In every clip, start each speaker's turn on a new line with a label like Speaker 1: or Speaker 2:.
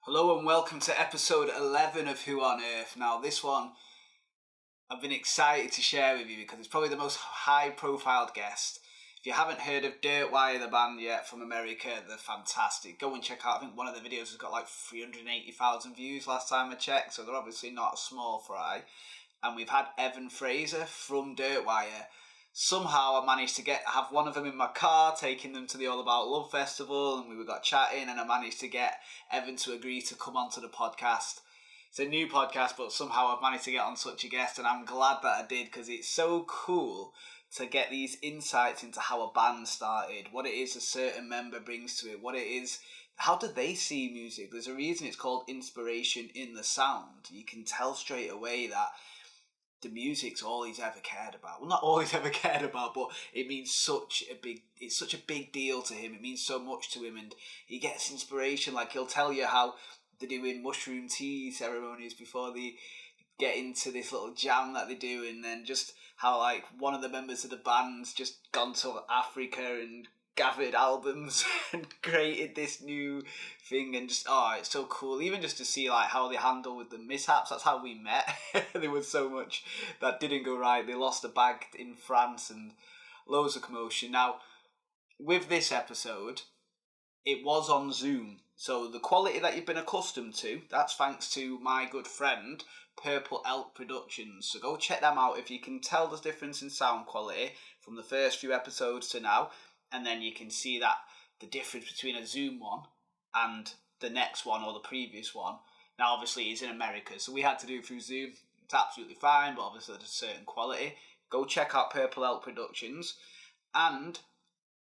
Speaker 1: Hello and welcome to episode 11 of Who on Earth. Now this one I've been excited to share with you because it's probably the most high profile guest. If you haven't heard of Dirtwire, the band yet from America, they're fantastic. Go and check out, I think one of the videos has got like 380,000 views last time I checked, so they're obviously not a small fry. And we've had Evan Fraser from Dirtwire. Somehow I managed to have one of them in my car, taking them to the All About Love festival, and we got chatting, and I managed to get Evan to agree to come onto the podcast. It's a new podcast, but somehow I've managed to get on such a guest, and I'm glad that I did, because it's so cool to get these insights into how a band started, what it is a certain member brings to it, what it is, how do they see music. There's a reason it's called inspiration in the sound. You can tell straight away that the music's all he's ever cared about. Well, not all he's ever cared about, but it means it's such a big deal to him. It means so much to him, and he gets inspiration. Like, he'll tell you how they're doing mushroom tea ceremonies before they get into this little jam that they do, and then just how, like, one of the members of the band's just gone to Africa and gathered albums and created this new thing, and just it's so cool. Even just to see like how they handle with the mishaps. That's how we met. There was so much that didn't go right. They lost a bag in France and loads of commotion. Now with this episode, it was on Zoom, so the quality that you've been accustomed to, that's thanks to my good friend Purple Elk Productions. So go check them out if you can tell the difference in sound quality from the first few episodes to now. And then you can see that the difference between a Zoom one and the next one or the previous one. Now, obviously, he's in America, so we had to do it through Zoom. It's absolutely fine, but obviously there's a certain quality. Go check out Purple Elk Productions. And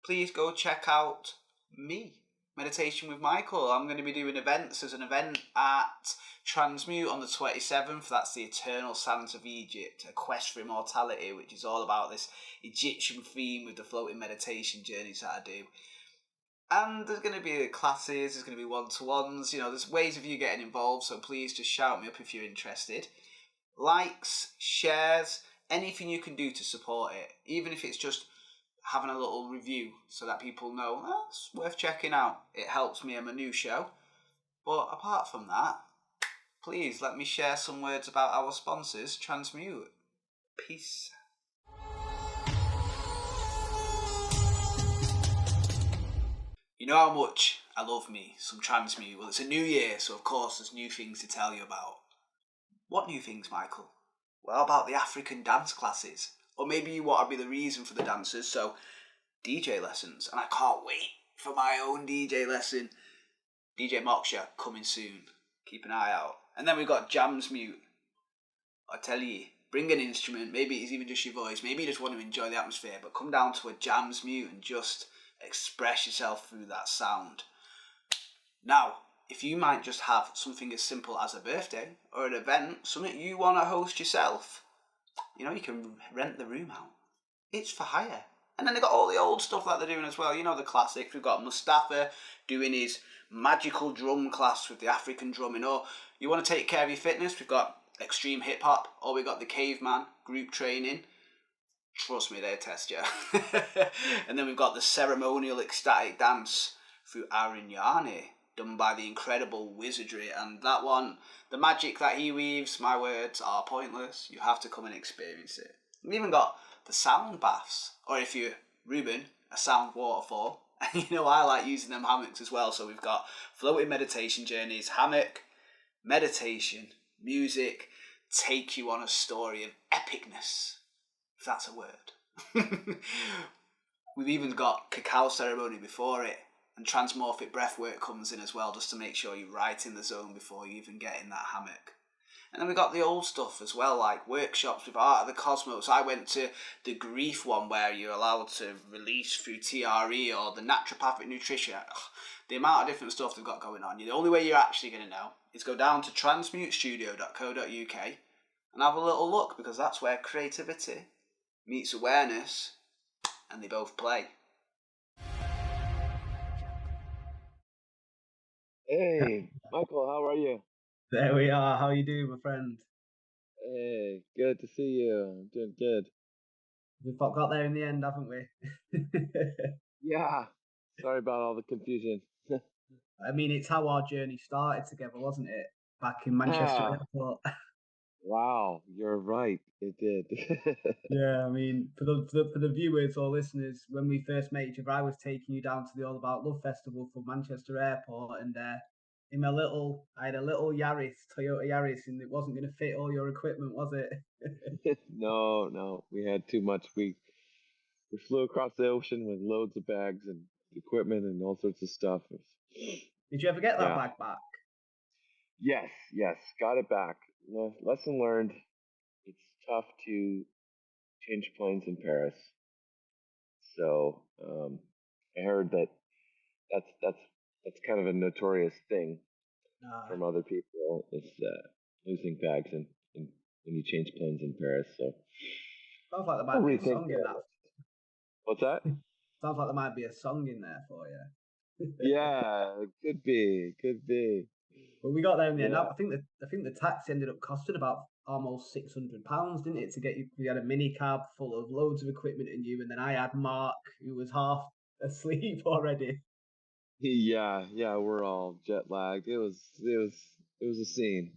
Speaker 1: please go check out me, Meditation with Michael. I'm going to be doing events. There's an event at Transmute on the 27th. That's the Eternal Sands of Egypt, a quest for immortality, which is all about this Egyptian theme with the floating meditation journeys that I do. And there's going to be classes, there's going to be one-to-ones, there's ways of you getting involved, so please just shout me up if you're interested. Likes, shares, anything you can do to support it, even if it's just having a little review so that people know, it's worth checking out. It helps me. I'm a new show. But apart from that, please let me share some words about our sponsors, Transmute. Peace. You know how much I love me some Transmute. Well, it's a new year, so of course there's new things to tell you about. What new things, Michael? Well, about the African dance classes. Or maybe you want to be the reason for the dancers, so DJ lessons. And I can't wait for my own DJ lesson. DJ Moksha coming soon. Keep an eye out. And then we've got Jams Mute. I tell you, bring an instrument. Maybe it's even just your voice. Maybe you just want to enjoy the atmosphere. But come down to a Jams Mute and just express yourself through that sound. Now, if you might just have something as simple as a birthday or an event, something you want to host yourself, you can rent the room out. It's for hire. And then they've got all the old stuff that they're doing as well. The classics. We've got Mustafa doing his magical drum class with the African drumming. Or you want to take care of your fitness, we've got extreme hip hop. Or we've got the caveman group training. Trust me, they test you. And then we've got the ceremonial ecstatic dance through Arinyane, done by the incredible Wizardry. And that one, the magic that he weaves, my words are pointless. You have to come and experience it. We've even got the sound baths, or if you're Ruben, a sound waterfall. And I like using them hammocks as well. So we've got floating meditation journeys, hammock, meditation, music, take you on a story of epicness, if that's a word. We've even got cacao ceremony before it, and transmorphic breathwork comes in as well, just to make sure you're right in the zone before you even get in that hammock. And then we got the old stuff as well, like workshops with Art of the Cosmos. I went to the grief one where you're allowed to release through TRE or the naturopathic nutrition. The amount of different stuff they've got going on. The only way you're actually going to know is go down to transmutestudio.co.uk and have a little look, because that's where creativity meets awareness and they both play.
Speaker 2: Hey, Michael, how are you?
Speaker 1: There we are. How you doing, my friend?
Speaker 2: Hey, good to see you. I'm doing good.
Speaker 1: We've got there in the end, haven't we?
Speaker 2: Yeah, sorry about all the confusion.
Speaker 1: I mean, it's how our journey started together, wasn't it? Back in Manchester
Speaker 2: Ah,
Speaker 1: Airport.
Speaker 2: wow, you're right. It did.
Speaker 1: Yeah, I mean, for the viewers or listeners, when we first met each other, I was taking you down to the All About Love Festival from Manchester Airport, and I had a little Yaris, Toyota Yaris, and it wasn't going to fit all your equipment, was it?
Speaker 2: No, no, we had too much. We flew across the ocean with loads of bags and equipment and all sorts of stuff.
Speaker 1: Did you ever get that
Speaker 2: Yeah.
Speaker 1: bag back?
Speaker 2: Yes, yes, got it back. Lesson learned. It's tough to change planes in Paris. So I heard that that's that's that's kind of a notorious thing
Speaker 1: Nah,
Speaker 2: from other people. Is losing bags and when you change planes in Paris. So
Speaker 1: sounds like there
Speaker 2: I'll
Speaker 1: might be a
Speaker 2: rethink
Speaker 1: song in
Speaker 2: that.
Speaker 1: that.
Speaker 2: What's that?
Speaker 1: Sounds like there might be a song in there for you.
Speaker 2: Yeah, it could be, could be.
Speaker 1: But we got there in the end.
Speaker 2: Yeah,
Speaker 1: I think the taxi ended up costing about almost £600, didn't it? To get you, we had a mini cab full of loads of equipment in you, and then I had Mark, who was half asleep already.
Speaker 2: yeah, yeah. We're all jet lagged. It was a scene.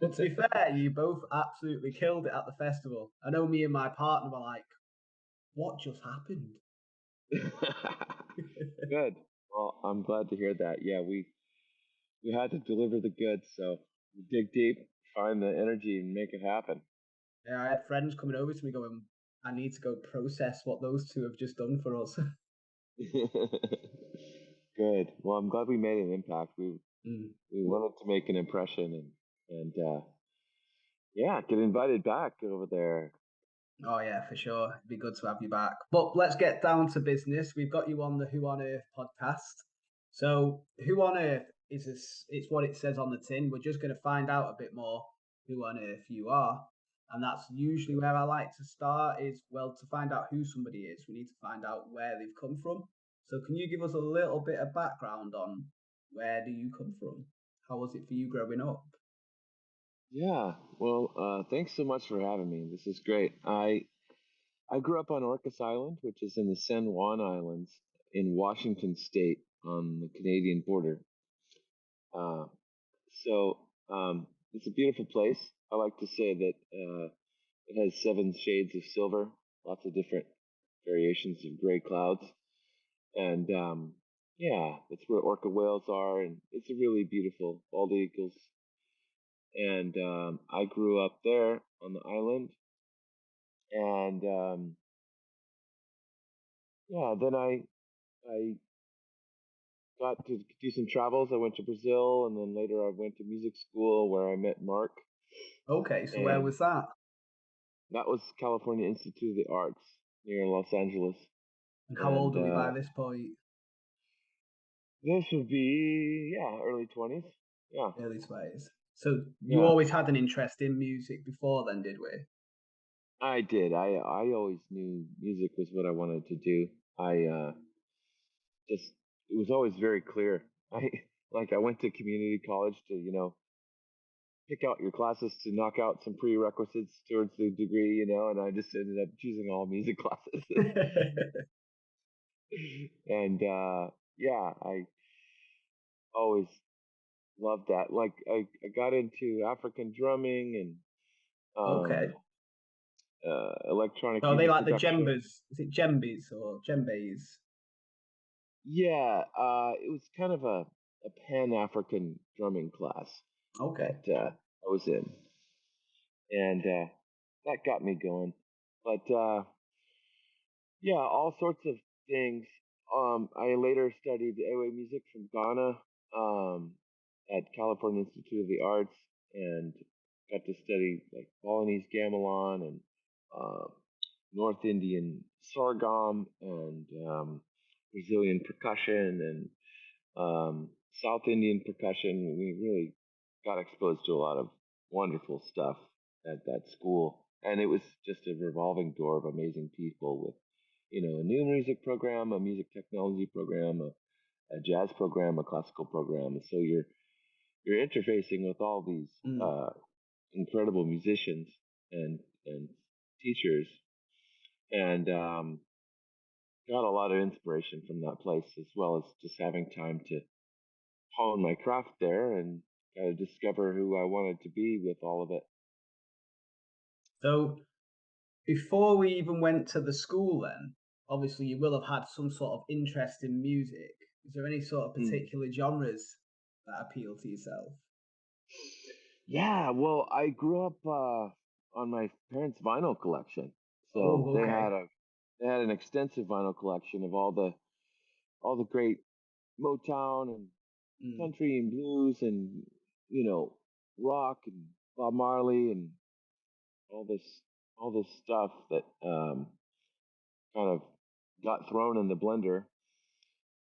Speaker 1: But to be fair, you both absolutely killed it at the festival. I know me and my partner were like, "What just happened?"
Speaker 2: Good. Well, I'm glad to hear that. Yeah, we had to deliver the goods, so we dig deep, find the energy, and make it happen.
Speaker 1: Yeah, I had friends coming over to me going, "I need to go process what those two have just done for us."
Speaker 2: Good. Well, I'm glad we made an impact.
Speaker 1: Mm.
Speaker 2: We wanted to make an impression and yeah, get invited back over there.
Speaker 1: Oh yeah, for sure. It'd be good to have you back. But let's get down to business. We've got you on the Who on Earth podcast. So Who on Earth it's what it says on the tin. We're just going to find out a bit more who on earth you are. And that's usually where I like to start is well to find out who somebody is, we need to find out where they've come from. So can you give us a little bit of background on where do you come from? How was it for you growing up?
Speaker 2: Yeah. Well, thanks so much for having me. This is great. I grew up on Orcas Island, which is in the San Juan Islands in Washington State on the Canadian border. Uh, so it's a beautiful place. I like to say that it has seven shades of silver, lots of different variations of gray clouds, and yeah, that's where orca whales are, and it's a really beautiful bald eagles. And I grew up there on the island, and yeah, then I got to do some travels. I went to Brazil, and then later I went to music school where I met Mark,
Speaker 1: Okay, so where
Speaker 2: and
Speaker 1: was that?
Speaker 2: that was California Institute of the Arts near Los Angeles.
Speaker 1: And how
Speaker 2: And
Speaker 1: old are we by this point?
Speaker 2: this would be yeah, early 20s. Yeah,
Speaker 1: Early 20s. So you
Speaker 2: yeah,
Speaker 1: always had an interest in music before then, did we?
Speaker 2: I did. I always knew music was what I wanted to do. I just it was always very clear. I went to community college to pick out your classes to knock out some prerequisites towards the degree, and I just ended up choosing all music classes. And yeah, I always loved that. Like I got into African drumming and
Speaker 1: Okay.
Speaker 2: electronic
Speaker 1: So are they
Speaker 2: music
Speaker 1: like the
Speaker 2: production.
Speaker 1: djembes? Is it djembes or djembes?
Speaker 2: Yeah, it was kind of a Pan African drumming class
Speaker 1: Okay.
Speaker 2: that I was in, and that got me going. But yeah, all sorts of things. I later studied Ewe music from Ghana at California Institute of the Arts, and got to study like Balinese gamelan and uh, North Indian sorghum and Brazilian percussion and South Indian percussion. We really got exposed to a lot of wonderful stuff at that school, and it was just a revolving door of amazing people with, a new music program, a music technology program, a jazz program, a classical program. So you're interfacing with all these
Speaker 1: Mm.
Speaker 2: uh, incredible musicians and teachers, and got a lot of inspiration from that place, as well as just having time to hone my craft there and kind of discover who I wanted to be with all of it.
Speaker 1: So before we even went to the school, then obviously you will have had some sort of interest in music. Is there any sort of
Speaker 2: Mm.
Speaker 1: particular genres that appeal to yourself?
Speaker 2: Yeah, well, I grew up on my parents' vinyl collection, so
Speaker 1: Oh, okay.
Speaker 2: they had an extensive vinyl collection of all the great Motown and
Speaker 1: Mm,
Speaker 2: country and blues and you know rock and Bob Marley and all this all this stuff that kind of got thrown in the blender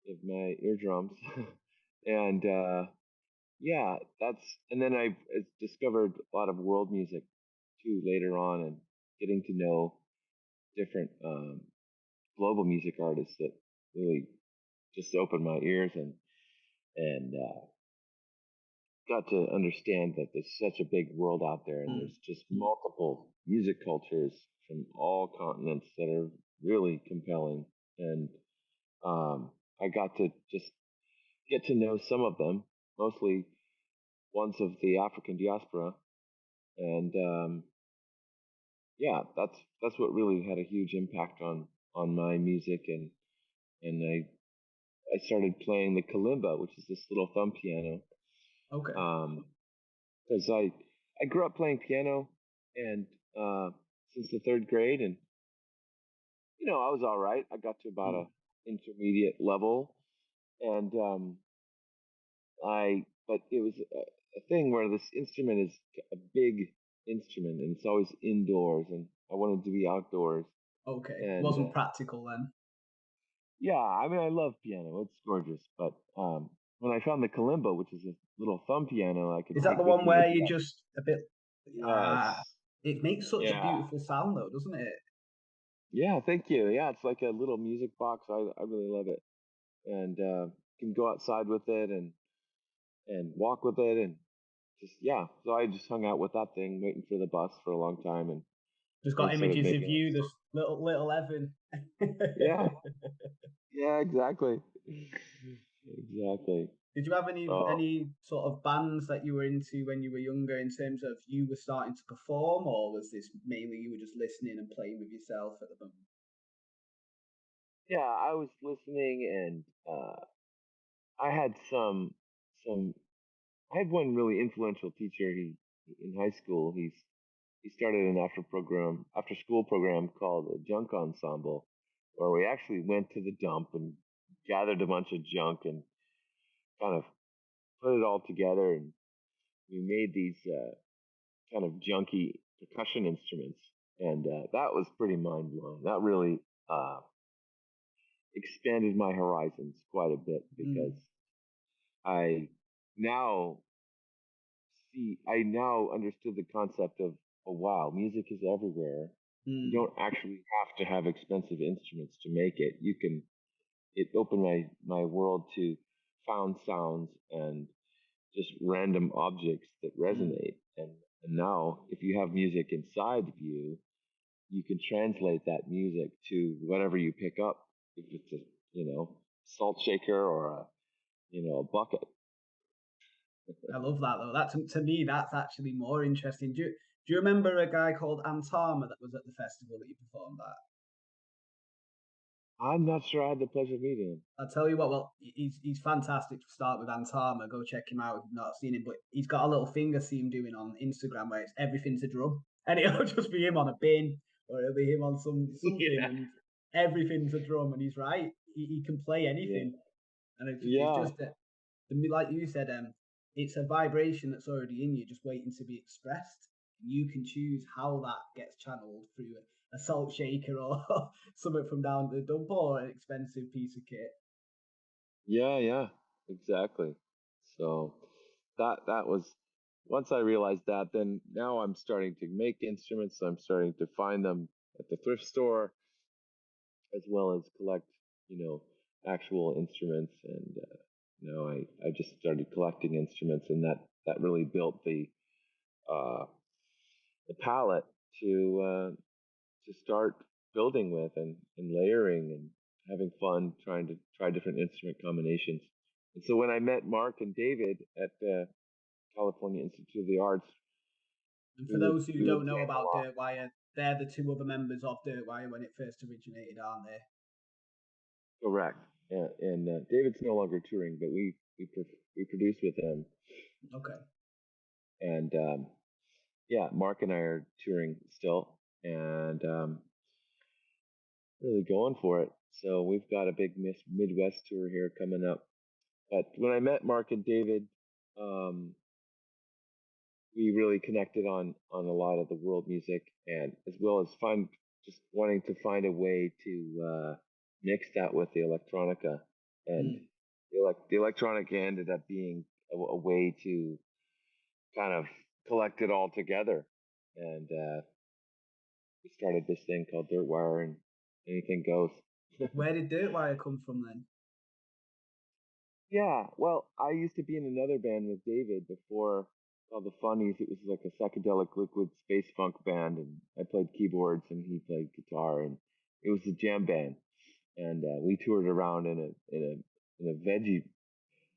Speaker 2: of my eardrums, and yeah, that's and then I discovered a lot of world music too later on, and getting to know different global music artists that really just opened my ears and got to understand that there's such a big world out there, and
Speaker 1: mm.
Speaker 2: there's just multiple music cultures from all continents that are really compelling. And I got to just get to know some of them, mostly ones of the African diaspora, and yeah, that's what really had a huge impact on my music, and I started playing the kalimba, which is this little thumb piano,
Speaker 1: Okay.
Speaker 2: because I grew up playing piano and uh, since the third grade, and I was all right. I got to about a
Speaker 1: Mm.
Speaker 2: intermediate level, and but it was a thing where this instrument is a big instrument, and it's always indoors, and I wanted to be outdoors,
Speaker 1: Okay.
Speaker 2: and
Speaker 1: Wasn't practical then.
Speaker 2: yeah, I mean, I love piano. It's gorgeous, but when I found the kalimba, which is a little thumb piano I could
Speaker 1: Is that the
Speaker 2: take with
Speaker 1: one
Speaker 2: me
Speaker 1: where you
Speaker 2: everywhere.
Speaker 1: just a bit ah
Speaker 2: Yes.
Speaker 1: it makes such a
Speaker 2: Yeah.
Speaker 1: beautiful sound though, doesn't it?
Speaker 2: Yeah, thank you. Yeah, it's like a little music box. I really love it. And can go outside with it and walk with it and just yeah. So I just hung out with that thing waiting for the bus for a long time and
Speaker 1: Just
Speaker 2: then
Speaker 1: got
Speaker 2: started
Speaker 1: images of
Speaker 2: making up
Speaker 1: you, this
Speaker 2: songs.
Speaker 1: little Evan.
Speaker 2: Yeah. Yeah, exactly. Exactly.
Speaker 1: Did you have any
Speaker 2: So
Speaker 1: any sort of bands that you were into when you were younger in terms of you were starting to perform, or was this mainly you were just listening and playing with yourself at the moment?
Speaker 2: yeah, I was listening and I had some I had one really influential teacher. He in high school. He started an after school program called a junk ensemble, where we actually went to the dump and gathered a bunch of junk and kind of put it all together, and we made these kind of junky percussion instruments, and that was pretty mind blowing. That really uh, expanded my horizons quite a bit because
Speaker 1: Mm,
Speaker 2: I now I now understood the concept of, oh wow, music is everywhere. You
Speaker 1: mm,
Speaker 2: don't actually have to have expensive instruments to make it. It opened my world to found sounds and just random objects that
Speaker 1: mm.
Speaker 2: resonate. And now, if you have music inside of you, you can translate that music to whatever you pick up. If it's a, salt shaker or a bucket.
Speaker 1: I love that though. That to me, that's actually more interesting. Do you remember a guy called Antama that was at the festival that you performed at?
Speaker 2: I'm not sure I had the pleasure of meeting him.
Speaker 1: I'll tell you what. Well, he's fantastic to start with. Antama, go check him out if you've not seen him. But he's got a little finger theme doing on Instagram where it's everything's a drum, and it'll just be him on a bin, or it'll be him on something,
Speaker 2: Yeah,
Speaker 1: and everything's a drum. And he's right. He can play
Speaker 2: yeah,
Speaker 1: anything, and it's
Speaker 2: yeah,
Speaker 1: just like you said, it's a vibration that's already in you, just waiting to be expressed. You can choose how that gets channeled through a salt shaker or something from down the dump or an expensive piece of kit.
Speaker 2: yeah, exactly. So that was once I realized that, then now I'm starting to make instruments. I'm starting to find them at the thrift store as well as collect, actual instruments. And I just started collecting instruments, and that really built uh, the palette to start building with and layering and having fun trying to try different instrument combinations. And so when I met Mark and David at the California Institute of the Arts,
Speaker 1: And for those who don't know about Dirtwire, they're the two other members of Dirtwire when it first originated, aren't they?
Speaker 2: Correct. And David's no longer touring, but we produce with him.
Speaker 1: Okay.
Speaker 2: And yeah, Mark and I are touring still, and really going for it. So we've got a big Midwest tour here coming up. But when I met Mark and David, um, we really connected on a lot of the world music, and as well as just wanting to find a way to mix that with the electronica, and the electronica ended up being a way to kind of collect it all together, and we started this thing called Dirtwire, and anything goes.
Speaker 1: Where did Dirtwire come from then?
Speaker 2: Yeah, well, I used to be in another band with David before, called the Funnies. It was like a psychedelic liquid space funk band, and I played keyboards and he played guitar, and it was a jam band. And we toured around in a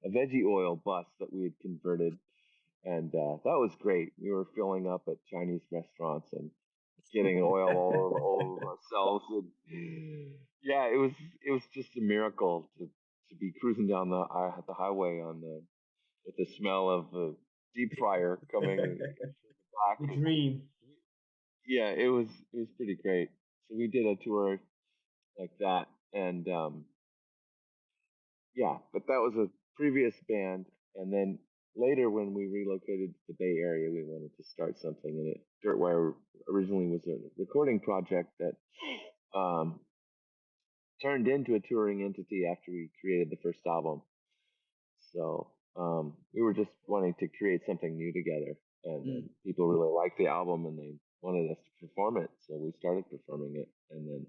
Speaker 2: veggie oil bus that we had converted, and that was great. We were filling up at Chinese restaurants and getting oil all over ourselves, and yeah, it was just a miracle to be cruising down the highway on the with the smell of the deep fryer coming back.
Speaker 1: The dream.
Speaker 2: Yeah, it was pretty great. So we did a tour like that, and yeah, but that was a previous band, and then later when we relocated to the Bay Area, we wanted to start something, and Dirtwire originally was a recording project that um, turned into a touring entity after we created the first album. So we were just wanting to create something new together, and people really liked the album, and they wanted us to perform it, so we started performing it, and then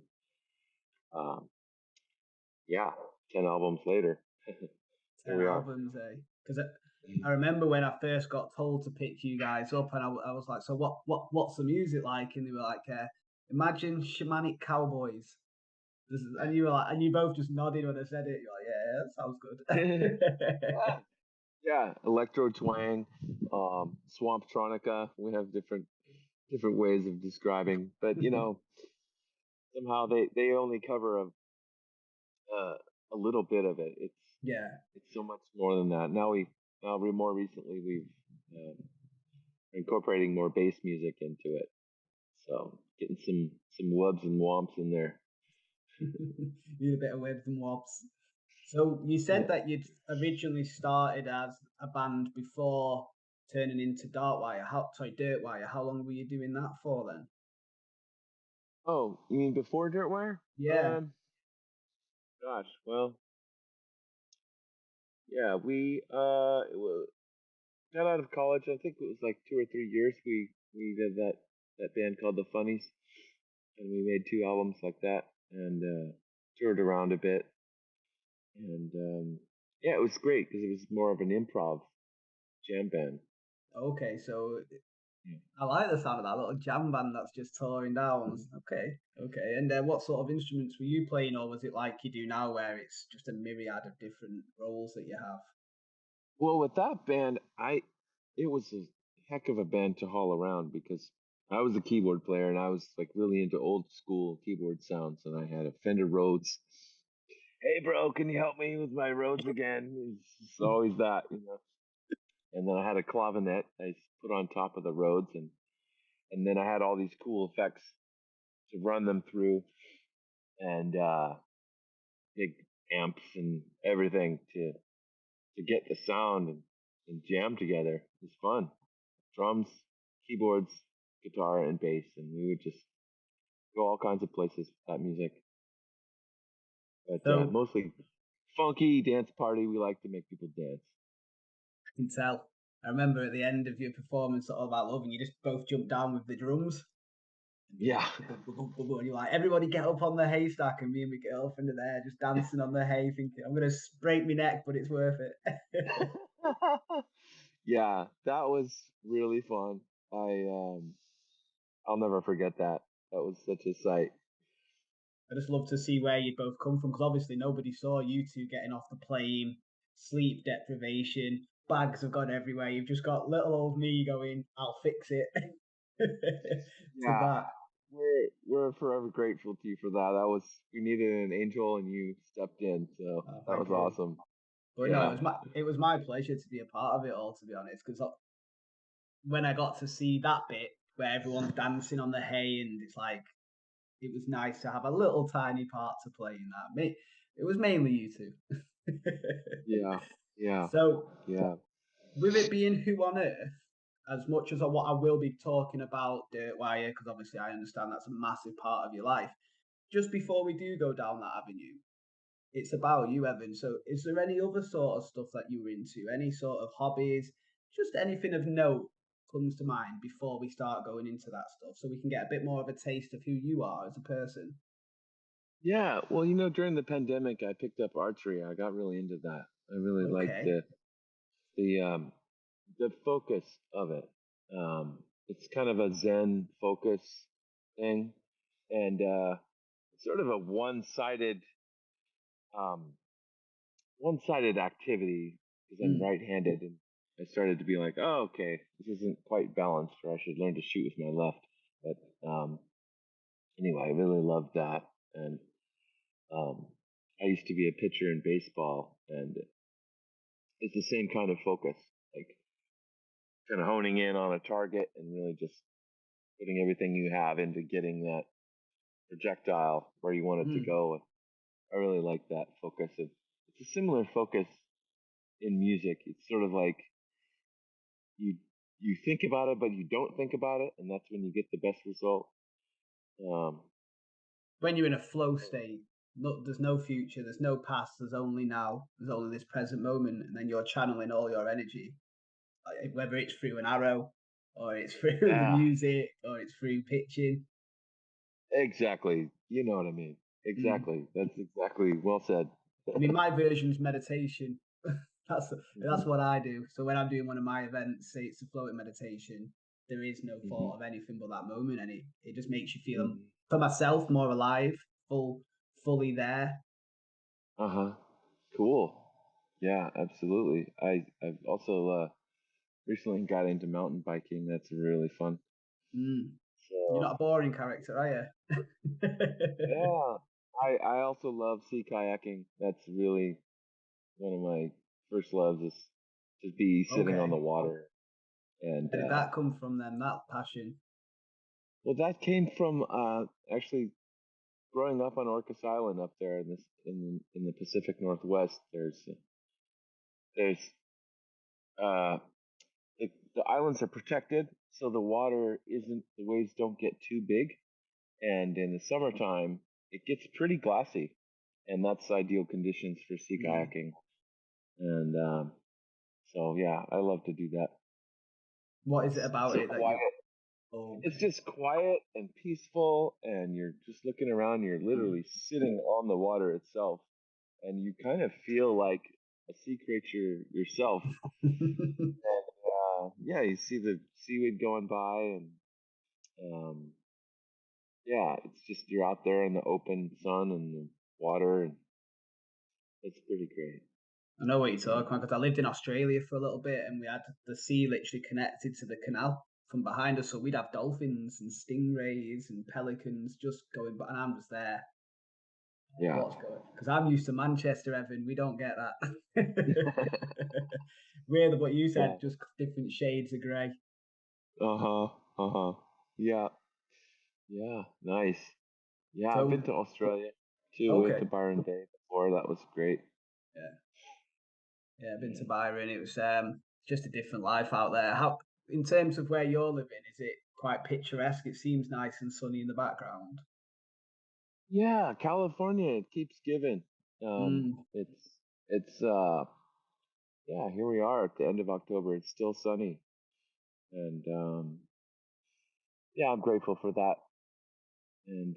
Speaker 2: um, yeah, 10 albums later, here
Speaker 1: 10
Speaker 2: we are.
Speaker 1: albums, eh? Because I remember when I first got told to pick you guys up, and I was like, "So what's the music like?" And they were like, "Imagine shamanic cowboys." And you were like, and you both just nodded when I said it. You're like, "Yeah, that sounds good."
Speaker 2: Yeah, yeah, electro twang, swamp tronica. We have different ways of describing, but somehow they only cover a little bit of it.
Speaker 1: Yeah.
Speaker 2: It's so much more than that. Now we more recently we've um, incorporating more bass music into it, so getting some wubs and womps in there.
Speaker 1: Need a bit of webs and wobs. So you said
Speaker 2: Yeah.
Speaker 1: that you'd originally started as a band before turning into Dirtwire. How long were you doing that for then?
Speaker 2: Oh, you mean before Dirtwire?
Speaker 1: Yeah.
Speaker 2: Gosh, well, yeah, we got out of college. I think it was like 2 or 3 years. We did that band called the Funnies, and we made 2 albums like that, and toured around a bit, and yeah, it was great because it was more of an improv jam band.
Speaker 1: Okay, so
Speaker 2: Yeah.
Speaker 1: I like the sound of that little jam band that's just touring down. Okay, okay. And what sort of instruments were you playing, or was it like you do now, where it's just a myriad of different roles that you have?
Speaker 2: Well, with that band, it was a heck of a band to haul around because I was a keyboard player and I was like really into old school keyboard sounds, and I had a Fender Rhodes. Hey, bro, can you help me with my Rhodes again? It's always that. And then I had a clavinet I put on top of the Rhodes, and then I had all these cool effects to run them through, and big amps and everything to get the sound and jam together. It was fun. Drums, keyboards, guitar, and bass, and we would just go all kinds of places with that music. But
Speaker 1: So
Speaker 2: mostly funky dance party. We like to make people dance.
Speaker 1: I can tell. I remember at the end of your performance at All About Love, and you just both jumped down with the drums.
Speaker 2: Yeah.
Speaker 1: And you're like, everybody get up on the haystack, and me and my girlfriend are there just dancing on the hay, thinking, I'm going to break my neck, but it's worth it.
Speaker 2: Yeah, that was really fun. I'll never forget that. That was such a sight.
Speaker 1: I just love to see where you both come from, because obviously nobody saw you two getting off the plane,
Speaker 3: sleep deprivation, bags have gone everywhere. You've just got little old me going, "I'll fix it." To
Speaker 2: Yeah,
Speaker 3: that.
Speaker 2: we're forever grateful to you for that. That was we needed an angel, and you stepped in, so
Speaker 3: Oh,
Speaker 2: that
Speaker 3: thank
Speaker 2: was
Speaker 3: you.
Speaker 2: awesome.
Speaker 3: But no,
Speaker 2: Yeah,
Speaker 3: it was my pleasure to be a part of it all, to be honest, because when I got to see that bit where everyone's dancing on the hay, and it's like it was nice to have a little tiny part to play in that. Me, it was mainly you two.
Speaker 2: yeah, yeah,
Speaker 3: So,
Speaker 2: yeah.
Speaker 3: with it being Who on Earth, as much as what I will be talking about Dirtwire, because obviously I understand that's a massive part of your life. Just before we do go down that avenue, it's about you, Evan. So, is there any other sort of stuff that you were into? Any sort of hobbies? Just anything of note comes to mind before we start going into that stuff, so we can get a bit more of a taste of who you are as a person.
Speaker 2: Yeah, well, during the pandemic, I picked up archery. I got really into that. I really liked
Speaker 3: Okay.
Speaker 2: the the focus of it. It's kind of a Zen focus thing, and sort of a um, one-sided activity because I'm
Speaker 3: Mm.
Speaker 2: right-handed, and I started to be like, oh, okay, this isn't quite balanced, or I should learn to shoot with my left. But anyway, I really loved that, and um, I used to be a pitcher in baseball, and it's the same kind of focus, like kind of honing in on a target and really just putting everything you have into getting that projectile where you want it to
Speaker 3: Mm.
Speaker 2: go. I really like that focus. It's a similar focus in music. It's sort of like you you think about it, but you don't think about it, and that's when you get the best result. Um,
Speaker 3: When you're in a flow state, there's no future, there's no past, there's only now, there's only this present moment, and then you're channeling all your energy, whether it's through an arrow, or it's through the
Speaker 2: yeah,
Speaker 3: music, or it's through pitching.
Speaker 2: exactly. You know what I mean.
Speaker 3: Mm.
Speaker 2: Exactly. That's exactly well said.
Speaker 3: I mean, my version's meditation. That's
Speaker 2: Hmm.
Speaker 3: what I do. So when I'm doing one of my events, say it's a floating meditation, there is no
Speaker 2: Hmm.
Speaker 3: thought of anything but that moment, and it just makes you feel,
Speaker 2: Hmm.
Speaker 3: for myself, more alive, fully there.
Speaker 2: Uh huh. Cool. Yeah, absolutely. I've also recently got into mountain biking. That's really fun.
Speaker 3: Mm. You're
Speaker 2: So
Speaker 3: not a boring character, are you?
Speaker 2: yeah, I also love sea kayaking. That's really one of my first loves is to be sitting on the
Speaker 3: Okay.
Speaker 2: water. And
Speaker 3: Where did that come from then? That passion.
Speaker 2: well, that came from actually growing up on Orcas Island up there in this in the Pacific Northwest. There's uh, the islands are protected, so the water isn't the waves don't get too big, and in the summertime it gets pretty glassy, and that's ideal conditions for sea
Speaker 3: Mm.
Speaker 2: kayaking. And so yeah, I love to do that.
Speaker 3: What is it
Speaker 2: It's
Speaker 3: about
Speaker 2: a
Speaker 3: it that you?
Speaker 2: quiet.
Speaker 3: Oh,
Speaker 2: It's
Speaker 3: okay.
Speaker 2: just quiet and peaceful, and you're just looking around. You're literally sitting on the water itself, and you kind of feel like a sea creature yourself. And yeah, you see the seaweed going by, and um, yeah, it's just you're out there in the open sun and the water, and it's pretty great.
Speaker 3: I know what you're
Speaker 2: Yeah,
Speaker 3: talking about because I lived in Australia for a little bit, and we had the sea literally connected to the canal from behind us, so we'd have dolphins and stingrays and pelicans just going, and I'm just there.
Speaker 2: yeah.
Speaker 3: What's going? Because I'm used to Manchester, Evan. We don't get that. We're the what you
Speaker 2: Yeah.
Speaker 3: said, just different shades of grey.
Speaker 2: Uh huh. Uh huh. Yeah. Yeah. Nice. Yeah, I've been
Speaker 3: So
Speaker 2: to Australia too. We went to
Speaker 3: okay,
Speaker 2: Byron Bay before. That was great.
Speaker 3: yeah, yeah, I've been to
Speaker 2: Yeah.
Speaker 3: Byron. It was just a different life out there. How, in terms of where you're living, is it quite picturesque? It seems nice and sunny in the background.
Speaker 2: Yeah, California, it keeps giving.
Speaker 3: Mm.
Speaker 2: It's yeah, here we are at the end of October. It's still sunny. And yeah, I'm grateful for that. And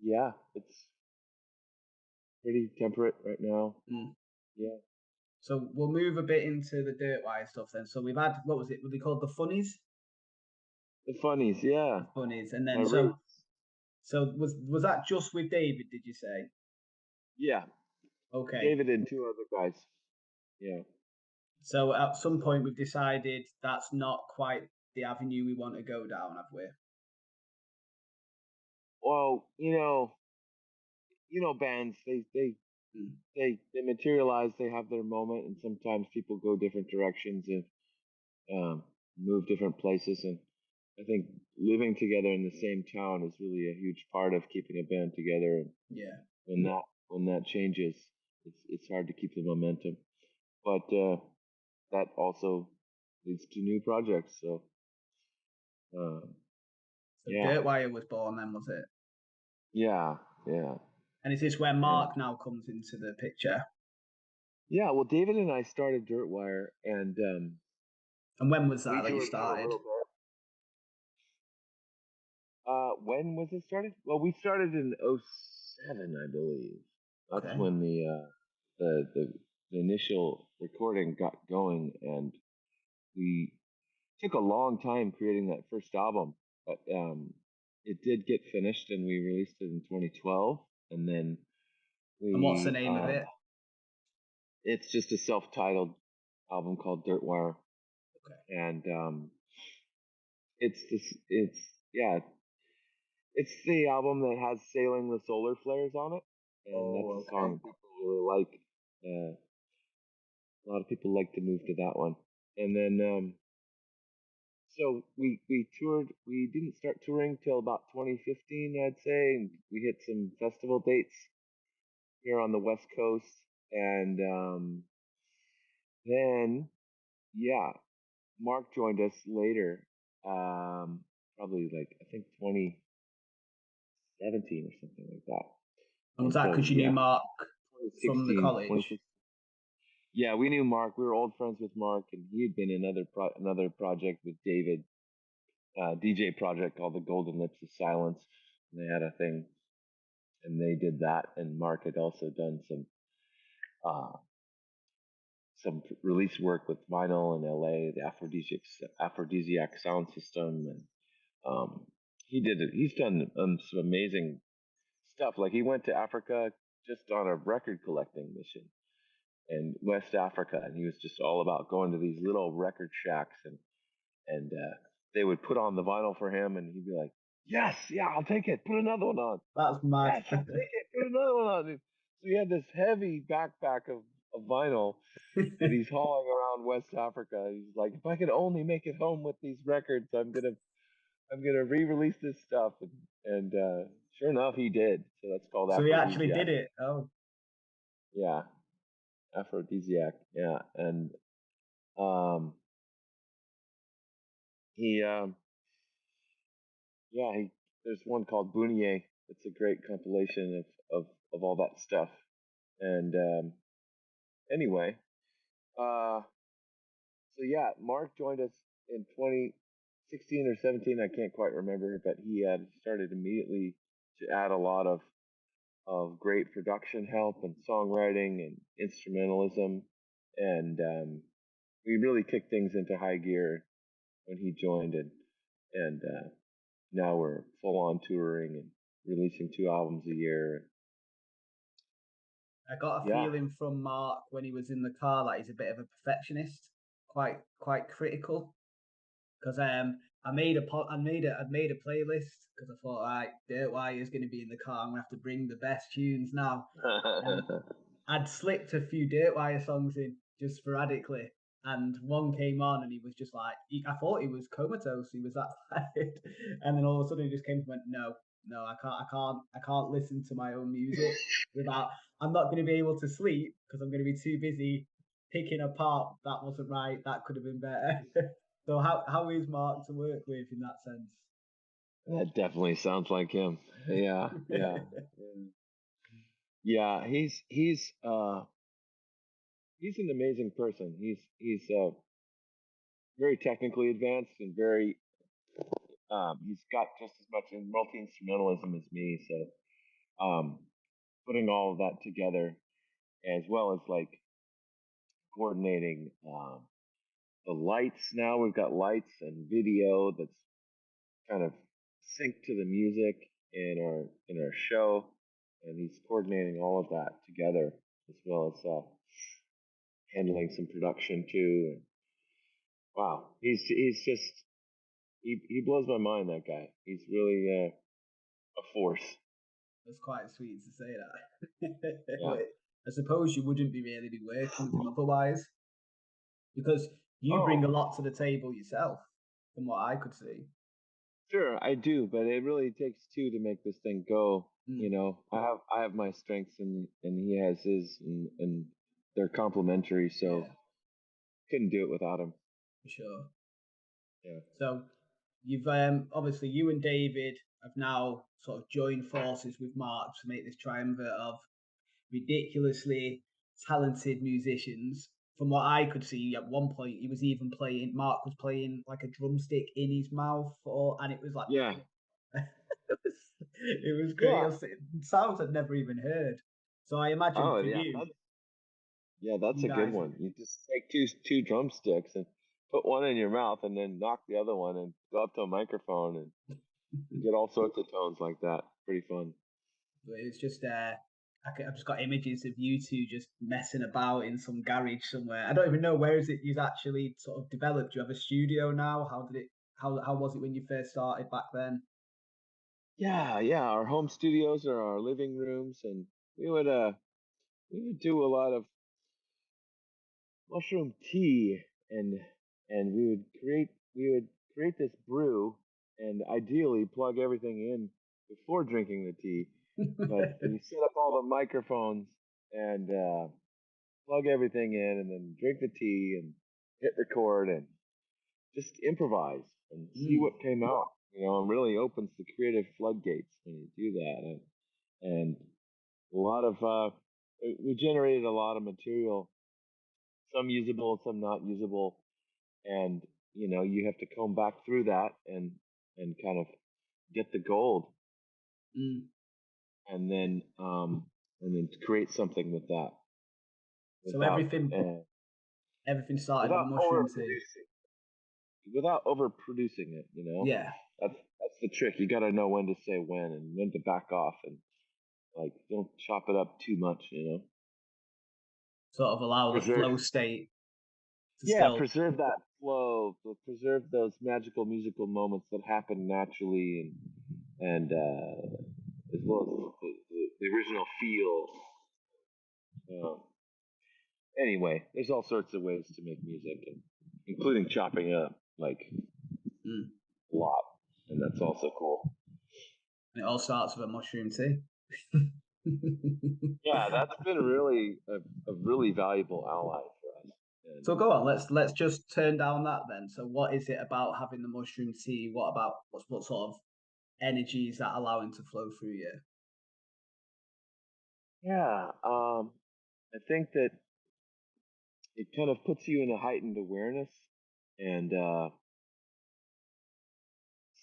Speaker 2: yeah, it's pretty temperate right now.
Speaker 3: Mm.
Speaker 2: Yeah.
Speaker 3: So we'll move a bit into the Dirtwire stuff then. So we've had, what was it? Were they called the funnies?
Speaker 2: The funnies, yeah.
Speaker 3: The funnies, and
Speaker 2: My
Speaker 3: then
Speaker 2: roots.
Speaker 3: so was that just with David? Did you say?
Speaker 2: Yeah.
Speaker 3: Okay.
Speaker 2: David and two other guys. Yeah.
Speaker 3: So at some point we've decided that's not quite the avenue we want to go down, have we?
Speaker 2: Well, bands
Speaker 3: Mm.
Speaker 2: they materialize. They have their moment, and sometimes people go different directions and move different places. And I think living together in the same town is really a huge part of keeping a band together. And
Speaker 3: Yeah.
Speaker 2: when that changes, it's hard to keep the momentum. But that also leads to new projects. So uh,
Speaker 3: So
Speaker 2: yeah,
Speaker 3: Dirtwire was born then, was it?
Speaker 2: yeah, yeah,
Speaker 3: And is this where
Speaker 2: and
Speaker 3: Mark now comes into the picture?
Speaker 2: yeah. Well, David and I started Dirtwire, and
Speaker 3: And when was
Speaker 2: we
Speaker 3: that you
Speaker 2: toured for a
Speaker 3: started?
Speaker 2: little bit. When was it started? Well, we started in '07, I believe. That's
Speaker 3: Okay.
Speaker 2: when the initial recording got going, and we took a long time creating that first album, but it did get finished, and we released it in 2012. And then
Speaker 3: And what's the
Speaker 2: we
Speaker 3: name of it?
Speaker 2: it's just a self-titled album called Dirtwire,
Speaker 3: Okay.
Speaker 2: and it's yeah, it's the album that has "Sailing the Solar Flares" on it, and that's
Speaker 3: Oh,
Speaker 2: a song
Speaker 3: okay.
Speaker 2: that people really like. A lot of people like to move to that one, and then so we toured. We didn't start touring till about 2015, I'd say, and we hit some festival dates here on the West Coast, and then yeah, Mark joined us later, probably like I think 2017 or something like that.
Speaker 3: And was
Speaker 2: And
Speaker 3: that
Speaker 2: so
Speaker 3: because you knew
Speaker 2: yeah,
Speaker 3: Mark from the
Speaker 2: 2016,
Speaker 3: college?
Speaker 2: 2016. Yeah, we knew Mark. We were old friends with Mark, and he had been in another project with David, DJ project called the Golden Lips of Silence. And they had a thing, and they did that. And Mark had also done uh, some release work with vinyl in LA, the aphrodisiac sound system, and he did it. He's done some amazing stuff. Like he went to Africa just on a record collecting mission in West Africa, and he was just all about going to these little record shacks, and they would put on the vinyl for him, and he'd be like, "Yes, yeah, I'll take it. Put another one on.
Speaker 3: That's mad.
Speaker 2: Yes, I'll take it. Put another one on." And so he had this heavy backpack of vinyl that he's hauling around West Africa. He's like, "If I could only make it home with these records, I'm gonna re-release this stuff." And sure enough, he did. So that's called
Speaker 3: So he actually
Speaker 2: Aphrodisiac.
Speaker 3: did it. Oh,
Speaker 2: Yeah, Aphrodisiac. Yeah, and um, he yeah, there's one called Bounier. It's a great compilation of all that stuff. And anyway, uh, so yeah, Mark joined us in 2016 or 17. I can't quite remember, but he had started immediately to add a lot of great production help and songwriting and instrumentalism, and we really kicked things into high gear when he joined, and now we're full on touring and releasing 2 albums a year.
Speaker 3: I got a
Speaker 2: Yeah.
Speaker 3: feeling from Mark when he was in the car that he's a bit of a perfectionist, quite critical. Because I made a playlist because I thought, right, Dirtwire is going to be in the car. I'm gonna have to bring the best tunes now, and I'd slipped a few Dirtwire songs in just sporadically, and one came on, and he was just like, I thought he was comatose. He was that tired, and then all of a sudden he just came and went, no, no, I can't listen to my own music without. I'm not going to be able to sleep because I'm going to be too busy picking apart. That wasn't right. That could have been better. So how is Mark to work with in that sense?
Speaker 2: That definitely sounds like him. Yeah, yeah, yeah. He's an amazing person. He's very technically advanced and very he's got just as much multi instrumentalism as me. So putting all of that together, as well as like coordinating the lights. Now we've got lights and video that's kind of synced to the music in our show, and he's coordinating all of that together. as well as handling some production too. And wow, he's just he blows my mind. That guy, he's really a force.
Speaker 3: That's quite sweet to say that.
Speaker 2: Yeah.
Speaker 3: I suppose you wouldn't be working with him otherwise, because you bring a
Speaker 2: Oh,
Speaker 3: lot to the table yourself, from what I could see.
Speaker 2: sure, I do, but it really takes two to make this thing go. You
Speaker 3: Mm,
Speaker 2: know, I have my strengths and he has his, and they're complementary. So
Speaker 3: yeah,
Speaker 2: couldn't do it without him.
Speaker 3: for sure.
Speaker 2: Yeah.
Speaker 3: So you've obviously you and David have now sort of joined forces with Mark to make this triumvirate of ridiculously talented musicians. From what I could see, at one point he was even playing. Mark was playing like a drumstick in his mouth, and it was like
Speaker 2: Yeah.
Speaker 3: it was great.
Speaker 2: Yeah.
Speaker 3: It was sounds I'd never even heard. So I imagine
Speaker 2: Oh
Speaker 3: for
Speaker 2: yeah.
Speaker 3: you,
Speaker 2: That's
Speaker 3: you
Speaker 2: a good
Speaker 3: guys,
Speaker 2: one. You just take two drumsticks and put one in your mouth, and then knock the other one, and go up to a microphone, and you get all sorts of tones like that. Pretty fun.
Speaker 3: it was just I've just got images of you two just messing about in some garage somewhere. I don't even know where is it you've actually sort of developed. Do you have a studio now? How did it? How was it when you first started back then?
Speaker 2: Yeah, yeah. Our home studios are our living rooms, and we would do a lot of mushroom tea, and we would create this brew, and ideally plug everything in before drinking the tea. But we set up all the microphones and plug everything in, and then drink the tea and hit record and just improvise and see
Speaker 3: Mm,
Speaker 2: what came out. You know, and really opens the creative floodgates when you do that. And a lot of we generated a lot of material, some usable, some not usable, and you know you have to comb back through that and kind of get the gold,
Speaker 3: mm.
Speaker 2: and then create something with that
Speaker 3: So
Speaker 2: without
Speaker 3: everything started with
Speaker 2: without
Speaker 3: a mushroom tea.
Speaker 2: overproducing without overproducing it. You know,
Speaker 3: Yeah,
Speaker 2: that's the trick. You got to know when to say when and when to back off, and like don't chop it up too much. You know,
Speaker 3: sort of allow the
Speaker 2: preserve
Speaker 3: flow state to
Speaker 2: yeah,
Speaker 3: still.
Speaker 2: preserve that flow, preserve those magical musical moments that happen naturally, and as well as the original feel. Um, anyway, there's all sorts of ways to make music, including chopping up like
Speaker 3: Mm.
Speaker 2: a lot, and that's also cool.
Speaker 3: It all starts with a mushroom tea.
Speaker 2: Yeah, that's been really a really valuable ally for us.
Speaker 3: So
Speaker 2: And
Speaker 3: go on, let's just turn down that then. So what is it about having the mushroom tea? What about what sort of energy is that allowing to flow through you?
Speaker 2: yeah, I think that it kind of puts you in a heightened awareness, and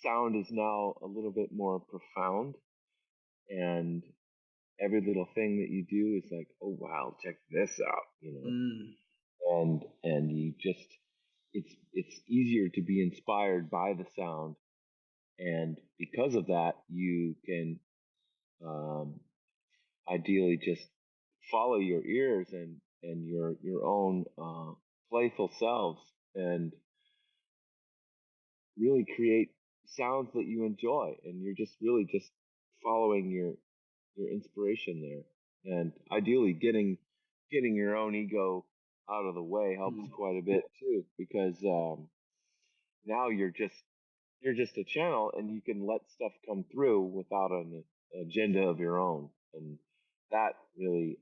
Speaker 2: sound is now a little bit more profound, and every little thing that you do is like, oh wow, check this out, you know,
Speaker 3: Mm,
Speaker 2: and you just it's easier to be inspired by the sound, and because of that, you can um, ideally just follow your ears and your own playful selves and really create sounds that you enjoy, and you're just really just following your inspiration there, and ideally getting your own ego out of the way helps
Speaker 3: mm.
Speaker 2: quite a bit too, because now you're just a channel, and you can let stuff come through without an agenda of your own, and that really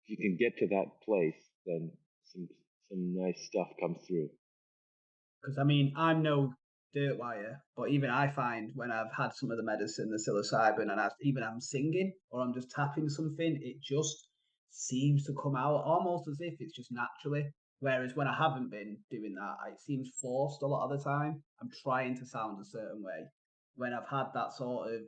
Speaker 2: if you can get to that place, then some nice stuff comes through.
Speaker 3: Because I mean, I'm no Dirtwire, but even I find when I've had some of the medicine, the psilocybin, and even I'm singing or I'm just tapping something, it just seems to come out almost as if it's just naturally. Whereas when I haven't been doing that, it seems forced a lot of the time. I'm trying to sound a certain way. When I've had that sort of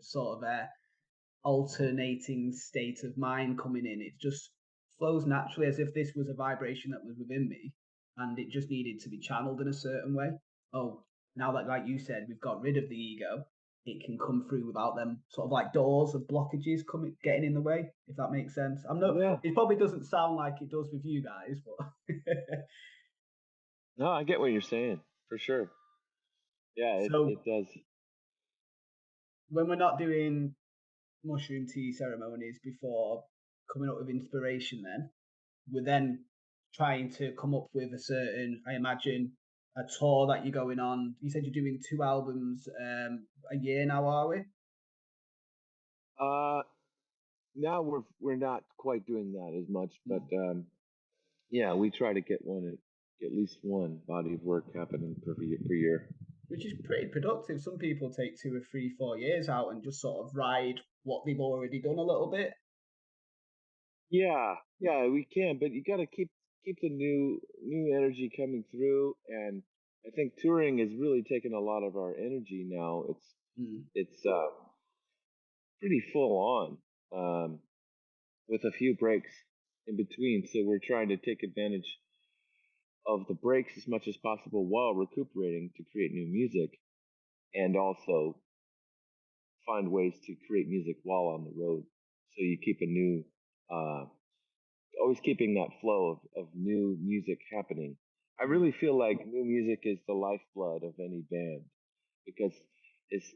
Speaker 3: alternating state of mind coming in, it just flows naturally as if this was a vibration that was within me and it just needed to be channeled in a certain way. Oh, now that, like you said, we've got rid of the ego, it can come through without them sort of like doors of blockages getting in the way, if that makes sense. I'm not.
Speaker 2: Yeah.
Speaker 3: It probably doesn't sound like it does with you guys, but
Speaker 2: No, I get what you're saying for sure. Yeah, it
Speaker 3: so
Speaker 2: does.
Speaker 3: when we're not doing mushroom tea ceremonies before coming up with inspiration, then we're then trying to come up with a certain, I imagine, a tour that you're going on. You said you're doing 2 albums a year now, are we?
Speaker 2: Uh, Now we're not quite doing that as much, but yeah, we try to get least one body of work happening per year.
Speaker 3: Which is pretty productive. Some people take 2 or 3, 4 years out and just sort of ride what they've already done a little bit.
Speaker 2: Yeah, yeah, we can, but you got to keep the new energy coming through, and I think touring is really taking a lot of our energy now. It's pretty full on, with a few breaks in between. So we're trying to take advantage of the breaks as much as possible while recuperating to create new music, and also find ways to create music while on the road. So you keep a new, uh, always keeping that flow of new music happening. I really feel like new music is the lifeblood of any band, because it's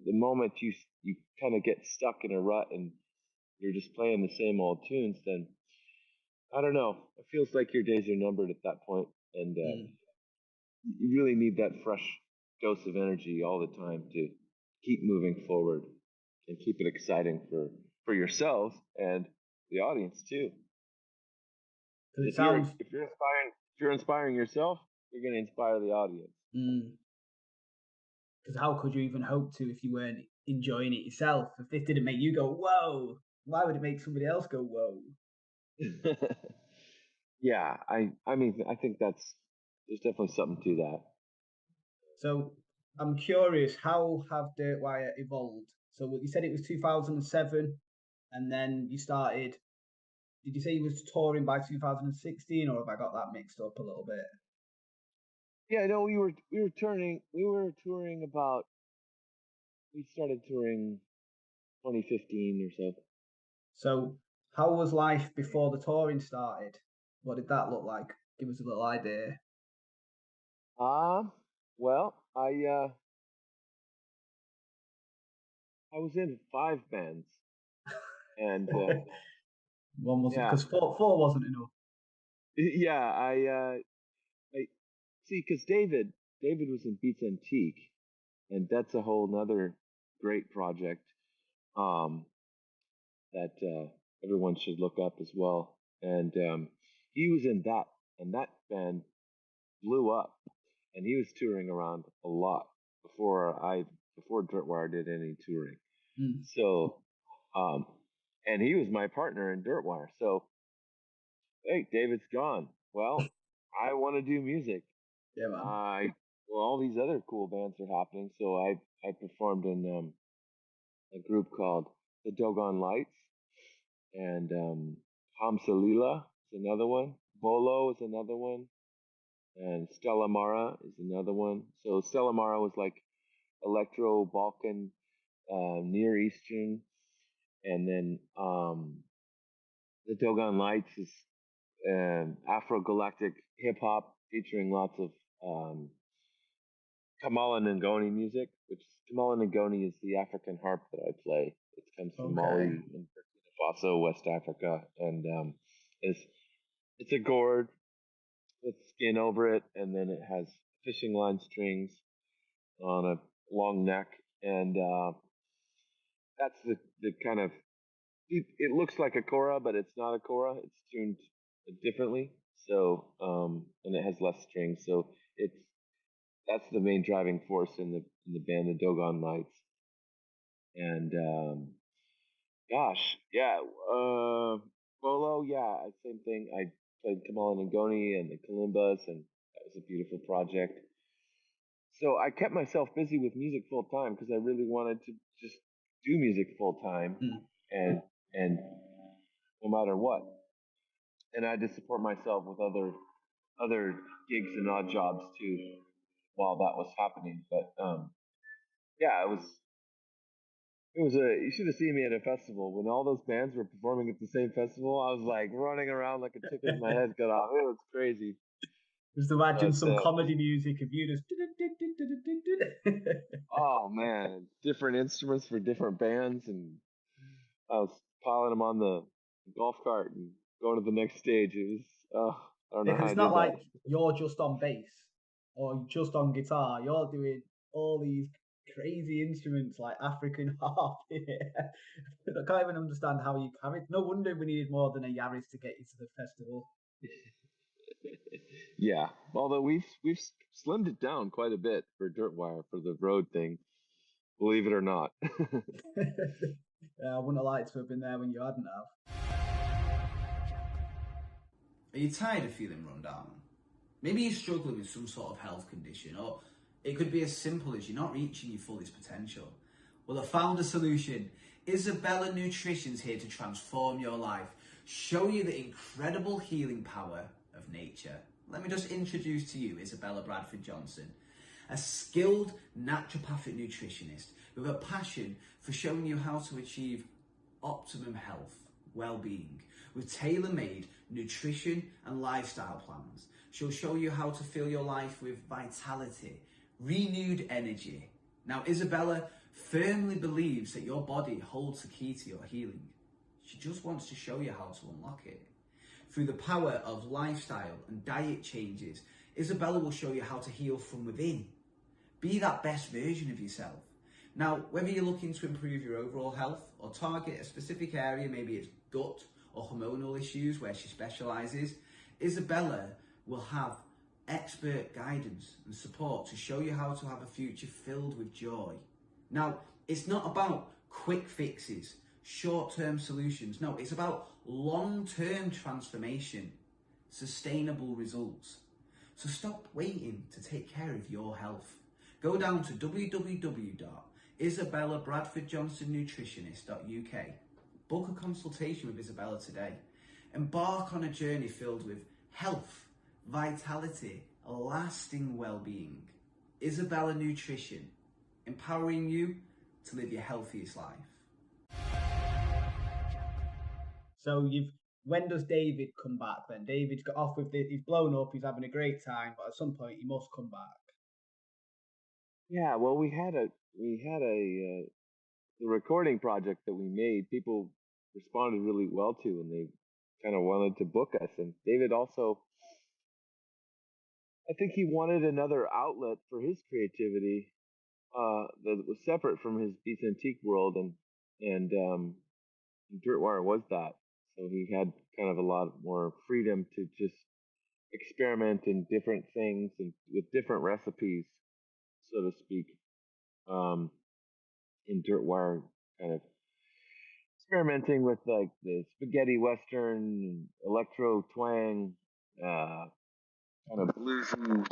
Speaker 2: the moment you kind of get stuck in a rut and you're just playing the same old tunes, then I don't know. It feels like your days are numbered at that point, and
Speaker 3: Mm.
Speaker 2: you really need that fresh dose of energy all the time to keep moving forward and keep it exciting for yourselves and the audience too.
Speaker 3: Because it
Speaker 2: If you're
Speaker 3: sounds.
Speaker 2: inspiring yourself, you're going to inspire the audience.
Speaker 3: Because how could you even hope to if you weren't enjoying it yourself? If this didn't make you go, whoa, why would it make somebody else go, whoa?
Speaker 2: Yeah, I mean I think there's definitely something to that.
Speaker 3: So I'm curious, how have Dirtwire evolved? So you said it was 2007, and then you started. Did you say you was touring by 2016, or have I got that mixed up a little bit?
Speaker 2: Yeah, no, we were touring about we started touring 2015 or so.
Speaker 3: So how was life before the touring started? What did that look like? Give us a little idea.
Speaker 2: Well, I was in 5 bands, and
Speaker 3: One wasn't
Speaker 2: yeah,
Speaker 3: because four wasn't enough.
Speaker 2: yeah, I see because David was in Beats Antique, and that's a whole nother great project um, that everyone should look up as well. And he was in that, and that band blew up, and he was touring around a lot before Dirtwire did any touring.
Speaker 3: Mm.
Speaker 2: So, um, and he was my partner in Dirtwire. So, hey, David's gone. Well, I want to do music.
Speaker 3: Yeah, man.
Speaker 2: I well, all these other cool bands are happening. So I performed in a group called the Dogon Lights, and Hamsalila is another one. Bolo is another one, and Stella Mara is another one. So Stella Mara was like electro Balkan, Near Eastern, and then the Dogon Lights is Afro Galactic hip hop featuring lots of um, Kamala Ngoni music, which Kamala Ngoni is the African harp that I play. It comes from Mali
Speaker 3: Okay.
Speaker 2: and Burkina Faso, West Africa, and it's it's a gourd with skin over it, and then it has fishing line strings on a long neck, and that's the kind of it looks like a kora, but it's not a kora. It's tuned differently, so and it has less strings, so it's that's the main driving force in the band, the Dogon Knights. And gosh, yeah, Bolo, yeah, same thing. I played Kamal and Ngoni and the Kalimbas, and that was a beautiful project. So I kept myself busy with music full time because I really wanted to just do music full time,
Speaker 3: Mm.
Speaker 2: and no matter what. And I had to support myself with other gigs and odd jobs too while that was happening. But yeah, it was. It was a. You should have seen me at a festival when all those bands were performing at the same festival. I was like running around like a chicken with my head cut off. It was crazy.
Speaker 3: Just imagine
Speaker 2: But
Speaker 3: some comedy music of you just.
Speaker 2: oh man, different instruments for different bands, and I was piling them on the golf cart and going to the next stage. It was. I don't know
Speaker 3: Because
Speaker 2: how I
Speaker 3: it's not
Speaker 2: did that.
Speaker 3: like you're just on bass or just on guitar. You're doing all these crazy instruments like African harp. I can't even understand how you carried. No wonder we needed more than a Yaris to get you to the festival.
Speaker 2: Yeah, although we've slimmed it down quite a bit for Dirtwire for the road thing, believe it or not.
Speaker 3: Yeah, I wouldn't have liked to have been there when you hadn't have.
Speaker 1: Are you tired of feeling run down? Maybe you're struggling with some sort of health condition, or it could be as simple as you're not reaching your fullest potential. Well, I found a solution. Isabella Nutrition's here to transform your life, show you the incredible healing power of nature. Let me just introduce to you Isabella Bradford Johnson, a skilled naturopathic nutritionist with a passion for showing you how to achieve optimum health, well-being, with tailor-made nutrition and lifestyle plans. She'll show you how to fill your life with vitality, renewed energy. Now, Isabella firmly believes that your body holds the key to your healing. She just wants to show you how to unlock it. Through the power of lifestyle and diet changes, Isabella will show you how to heal from within. Be that best version of yourself. Now, whether you're looking to improve your overall health or target a specific area, maybe it's gut or hormonal issues where she specialises, Isabella will have expert guidance and support to show you how to have a future filled with joy. Now, it's not about quick fixes, short-term solutions. No, it's about long-term transformation, sustainable results. So stop waiting to take care of your health. Go down to www.isabellabradfordjohnsonnutritionist.uk. Book a consultation with Isabella today. Embark on a journey filled with health, vitality, lasting well-being. Isabella Nutrition, empowering you to live your healthiest life.
Speaker 3: So when does David come back then? David's got off with he's blown up, he's having a great time, but at some point he must come back.
Speaker 2: Yeah, well, the recording project that we made. People responded really well to, and they kind of wanted to book us. And David also, I think he wanted another outlet for his creativity that was separate from his Beats Antique world, and Dirtwire was that. So he had kind of a lot more freedom to just experiment in different things and with different recipes, so to speak. Um, in Dirtwire, kind of experimenting with like the spaghetti western, electro twang, kind of bluesy,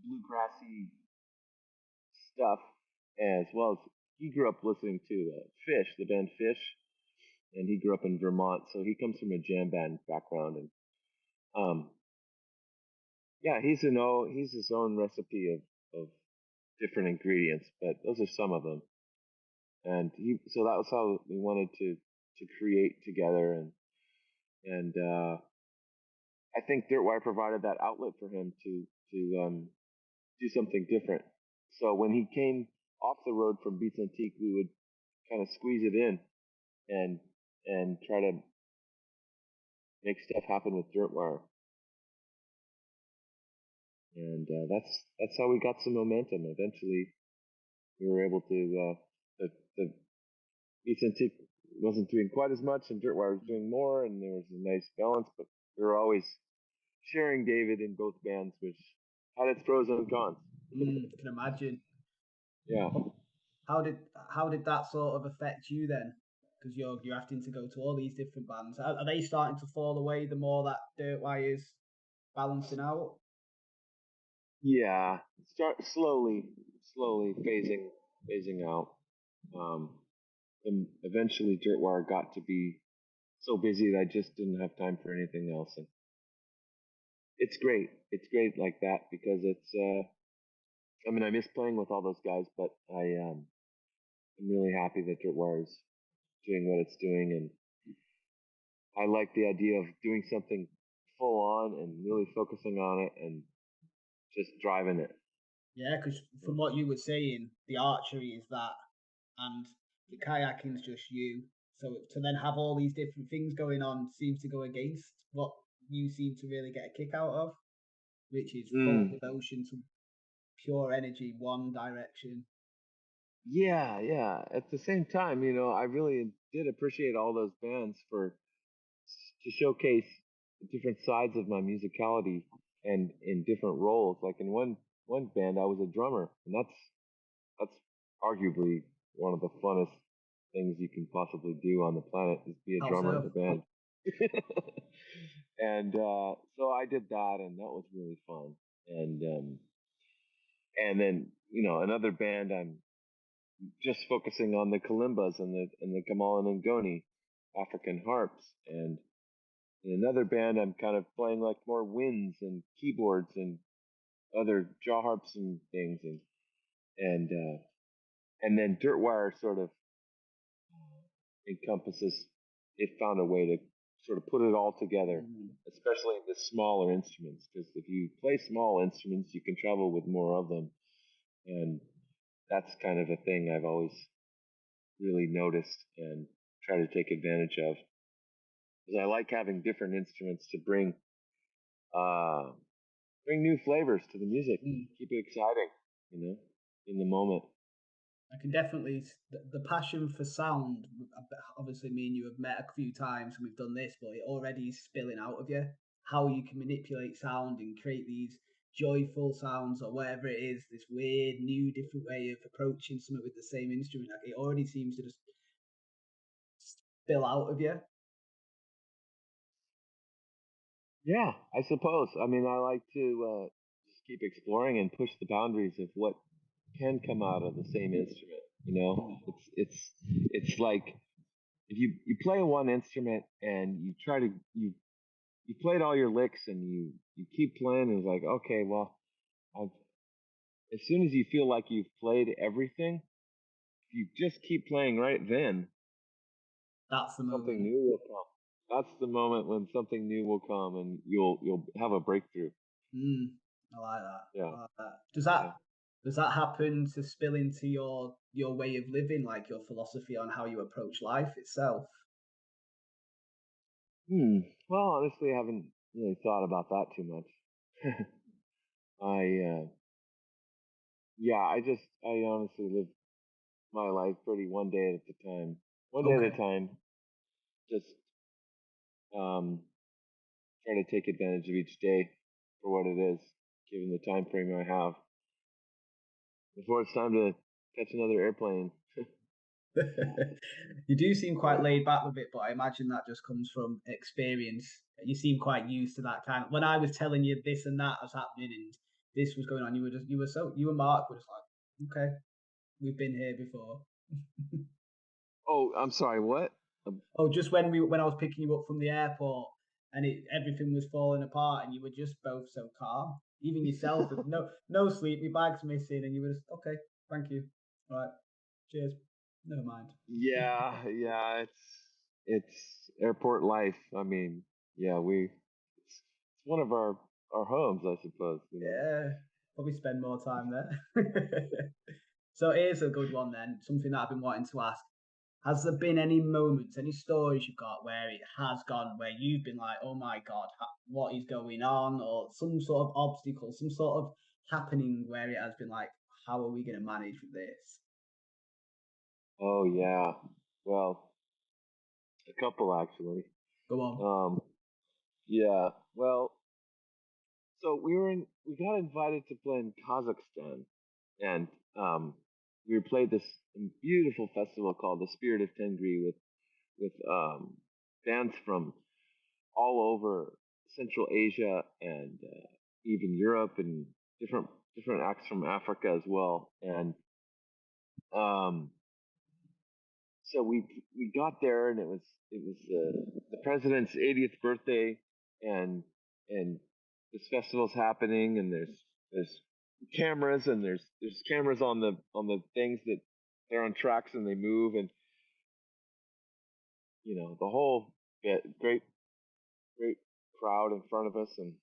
Speaker 2: bluegrassy stuff, as well as he grew up listening to Fish, the band Fish, and he grew up in Vermont, so he comes from a jam band background, and um, yeah, he's his own recipe of different ingredients, but those are some of them, and so that was how we wanted to create together, and I think Dirtwire provided that outlet for him to do something different. So when he came off the road from Beats Antique, we would kind of squeeze it in and try to make stuff happen with Dirtwire, and that's how we got some momentum. Eventually, we were able to. The Beats Antique wasn't doing quite as much, and Dirtwire was doing more, and there was a nice balance. But we were always sharing David in both bands, which had its pros and cons.
Speaker 3: Can imagine.
Speaker 2: Yeah.
Speaker 3: How did that sort of affect you then? Because you're having to go to all these different bands. Are they starting to fall away the more that Dirtwire is balancing out?
Speaker 2: Yeah, start slowly phasing out. And eventually, Dirtwire got to be so busy that I just didn't have time for anything else. And it's great. It's great like that because it's. I mean, I miss playing with all those guys, but I'm really happy that Dirtwire is doing what it's doing, and I like the idea of doing something full on and really focusing on it and just driving it.
Speaker 3: Yeah, because from what you were saying, the archery is that, and the kayaking's just you. So to then have all these different things going on seems to go against what you seem to really get a kick out of, which is full
Speaker 2: Mm.
Speaker 3: devotion to pure energy, one direction.
Speaker 2: Yeah, yeah. At the same time, I really did appreciate all those bands for to showcase different sides of my musicality and in different roles. Like in one band, I was a drummer, and that's arguably one of the funnest things you can possibly do on the planet is be a
Speaker 3: How
Speaker 2: drummer in
Speaker 3: so?
Speaker 2: a band. And so I did that, and that was really fun. And then another band, I'm just focusing on the kalimbas and the gamelan and goni, African harps, and in another band, I'm kind of playing like more winds and keyboards and other jaw harps and things, and then Dirtwire sort of encompasses. It found a way to sort of put it all together, especially the smaller instruments. Because if you play small instruments, you can travel with more of them, and that's kind of a thing I've always really noticed and try to take advantage of. Because I like having different instruments to uh, bring new flavors to the music, keep it exciting, in the moment.
Speaker 3: I can definitely the passion for sound. Obviously, me and you have met a few times and we've done this, but it already is spilling out of you. How you can manipulate sound and create these joyful sounds or whatever it is, this weird, new, different way of approaching something with the same instrument. Like, it already seems to just spill out of you.
Speaker 2: Yeah, I suppose. I mean, I like to just keep exploring and push the boundaries of what can come out of the same instrument. It's like if you play one instrument and you try to you played all your licks and you keep playing and it's like, okay, well, I've, as soon as you feel like you've played everything, if you just keep playing right then,
Speaker 3: That's the
Speaker 2: something
Speaker 3: moment.
Speaker 2: new will come. That's the moment when something new will come and you'll have a breakthrough.
Speaker 3: I like that.
Speaker 2: Yeah.
Speaker 3: I like that.
Speaker 2: Yeah.
Speaker 3: Does that happen to spill into your way of living, like your philosophy on how you approach life itself?
Speaker 2: Hmm. Well, honestly, I haven't really thought about that too much. Yeah, I honestly live my life pretty one day at a time. One day at a
Speaker 3: Okay.
Speaker 2: time. Just um, try to take advantage of each day for what it is, given the time frame I have. Before it's time to catch another airplane.
Speaker 3: You do seem quite laid back with it, but I imagine that just comes from experience. You seem quite used to that kind of. When I was telling you this and that was happening and this was going on, you and Mark were just like, okay, we've been here before.
Speaker 2: Oh, I'm sorry. What?
Speaker 3: Oh, just when I was picking you up from the airport and everything was falling apart and you were just both so calm, even yourself with no sleep, your bag's missing, and you were just okay, thank you, all right, cheers, never mind.
Speaker 2: Yeah, yeah. It's airport life. I mean, yeah, it's one of our homes, I suppose.
Speaker 3: Yeah, probably spend more time there. So here's a good one then, something that I've been wanting to ask. Has there been any moments, any stories you've got where it has gone, where you've been like, oh my God, what is going on? Or some sort of obstacle, some sort of happening where it has been like, how are we going to manage with this?
Speaker 2: Oh yeah. Well, a couple actually.
Speaker 3: Go on.
Speaker 2: Um, yeah. Well, so we got invited to play in Kazakhstan, and we played this beautiful festival called the Spirit of Tengri with bands from all over Central Asia and even Europe and different acts from Africa as well. And um, so we got there, and it was the president's 80th birthday, and and this festival's happening, and there's cameras, and there's cameras on the things that they're on tracks and they move, and the whole bit. Great crowd in front of us, and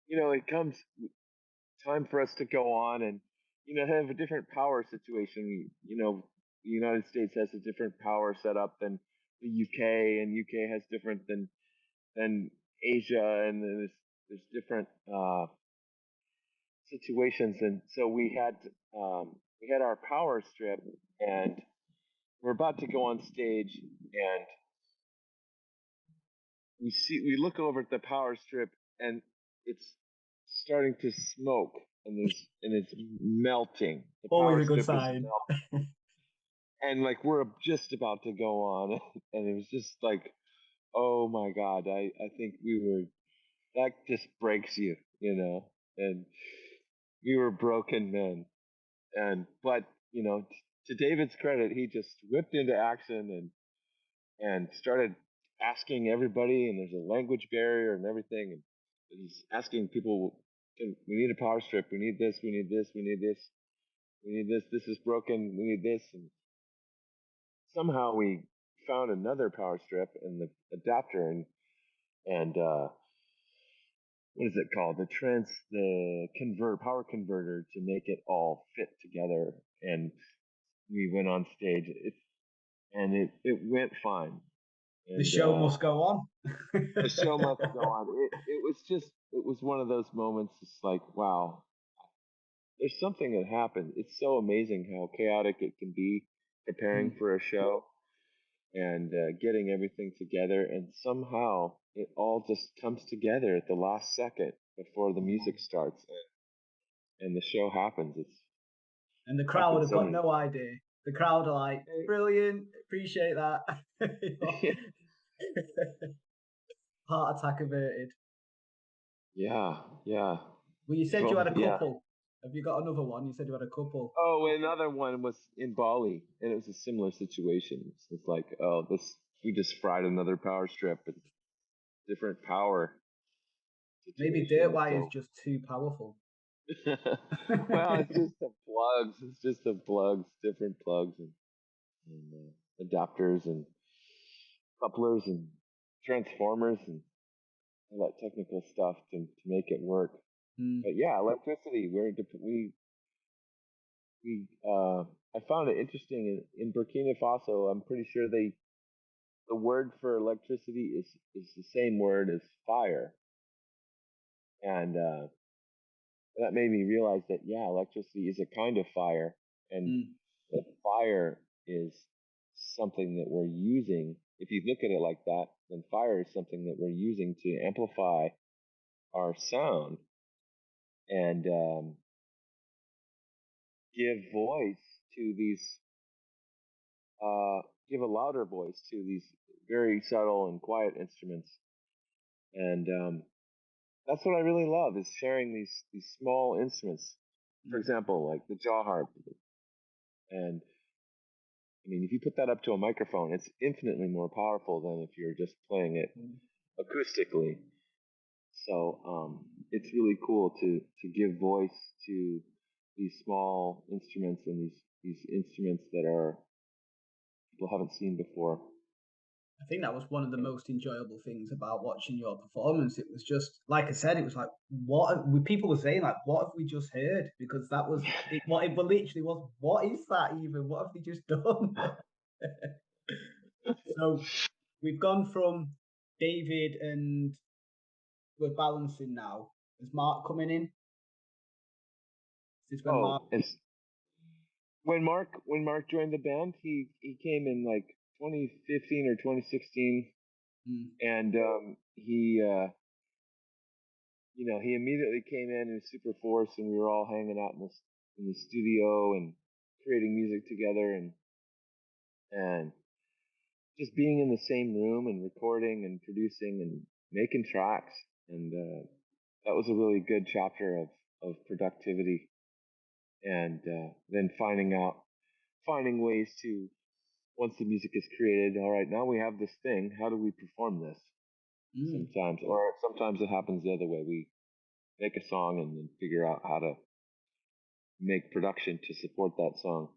Speaker 2: it comes time for us to go on and have a different power situation. The United States has a different power setup than the UK, and UK has different than Asia, and there's different situations, and so we had our power strip, and we're about to go on stage, and we look over at the power strip, and it's starting to smoke, and it's melting. The
Speaker 3: Always
Speaker 2: power
Speaker 3: a good
Speaker 2: strip is
Speaker 3: sign.
Speaker 2: melting, and like we're just about to go on, and it was just like, oh my god, I think that just breaks you, and we were broken men, but to David's credit, he just whipped into action and started asking everybody, and there's a language barrier and everything, and he's asking people, we need a power strip, we need this, we need this, we need this, we need this, this is broken, we need this, and somehow we found another power strip and the adapter, and what is it called, the power converter, to make it all fit together, and we went on stage, it went fine.
Speaker 3: The show must go on.
Speaker 2: The show must go on. It was one of those moments. It's like, wow, there's something that happened. It's so amazing how chaotic it can be preparing for a show and getting everything together, and somehow it all just comes together at the last second before the music starts, and the show happens.
Speaker 3: And the crowd have got no idea. The crowd are like, brilliant, appreciate that. Heart attack averted.
Speaker 2: Yeah.
Speaker 3: Well, you said you had a couple. Yeah. Have you got another one? You said you had a couple.
Speaker 2: Oh, another one was in Bali, and it was a similar situation. It's like, we just fried another power strip, and different power.
Speaker 3: Maybe Dirtwire is just too powerful.
Speaker 2: Well, it's just the plugs. It's just the plugs, different plugs, and adapters, and couplers, and transformers, and all that technical stuff to make it work. But yeah, electricity. I found it interesting in Burkina Faso. I'm pretty sure the word for electricity is the same word as fire, and that made me realize that electricity is a kind of fire, and that fire is something that we're using. If you look at it like that, then fire is something that we're using to amplify our sound and give voice to give a louder voice to these very subtle and quiet instruments. And that's what I really love, is sharing these small instruments. For example, like the jaw harp. And I mean, if you put that up to a microphone, it's infinitely more powerful than if you're just playing it acoustically. So it's really cool to give voice to these small instruments, and these instruments that people haven't seen before.
Speaker 3: I think that was one of the most enjoyable things about watching your performance. It was just, like I said, it was like, people were saying, like, what have we just heard? Because that was what it literally was. What is that even? What have they just done? So we've gone from David, and we're balancing now. Is Mark coming in? Is this when Mark?
Speaker 2: When Mark joined the band, he came in like 2015 or 2016, and he he immediately came in super force, and we were all hanging out in the studio and creating music together, and just being in the same room and recording and producing and making tracks, and that was a really good chapter of productivity, and then finding ways to, once the music is created, all right, now we have this thing, how do we perform this? Sometimes it happens the other way. We make a song and then figure out how to make production to support that song.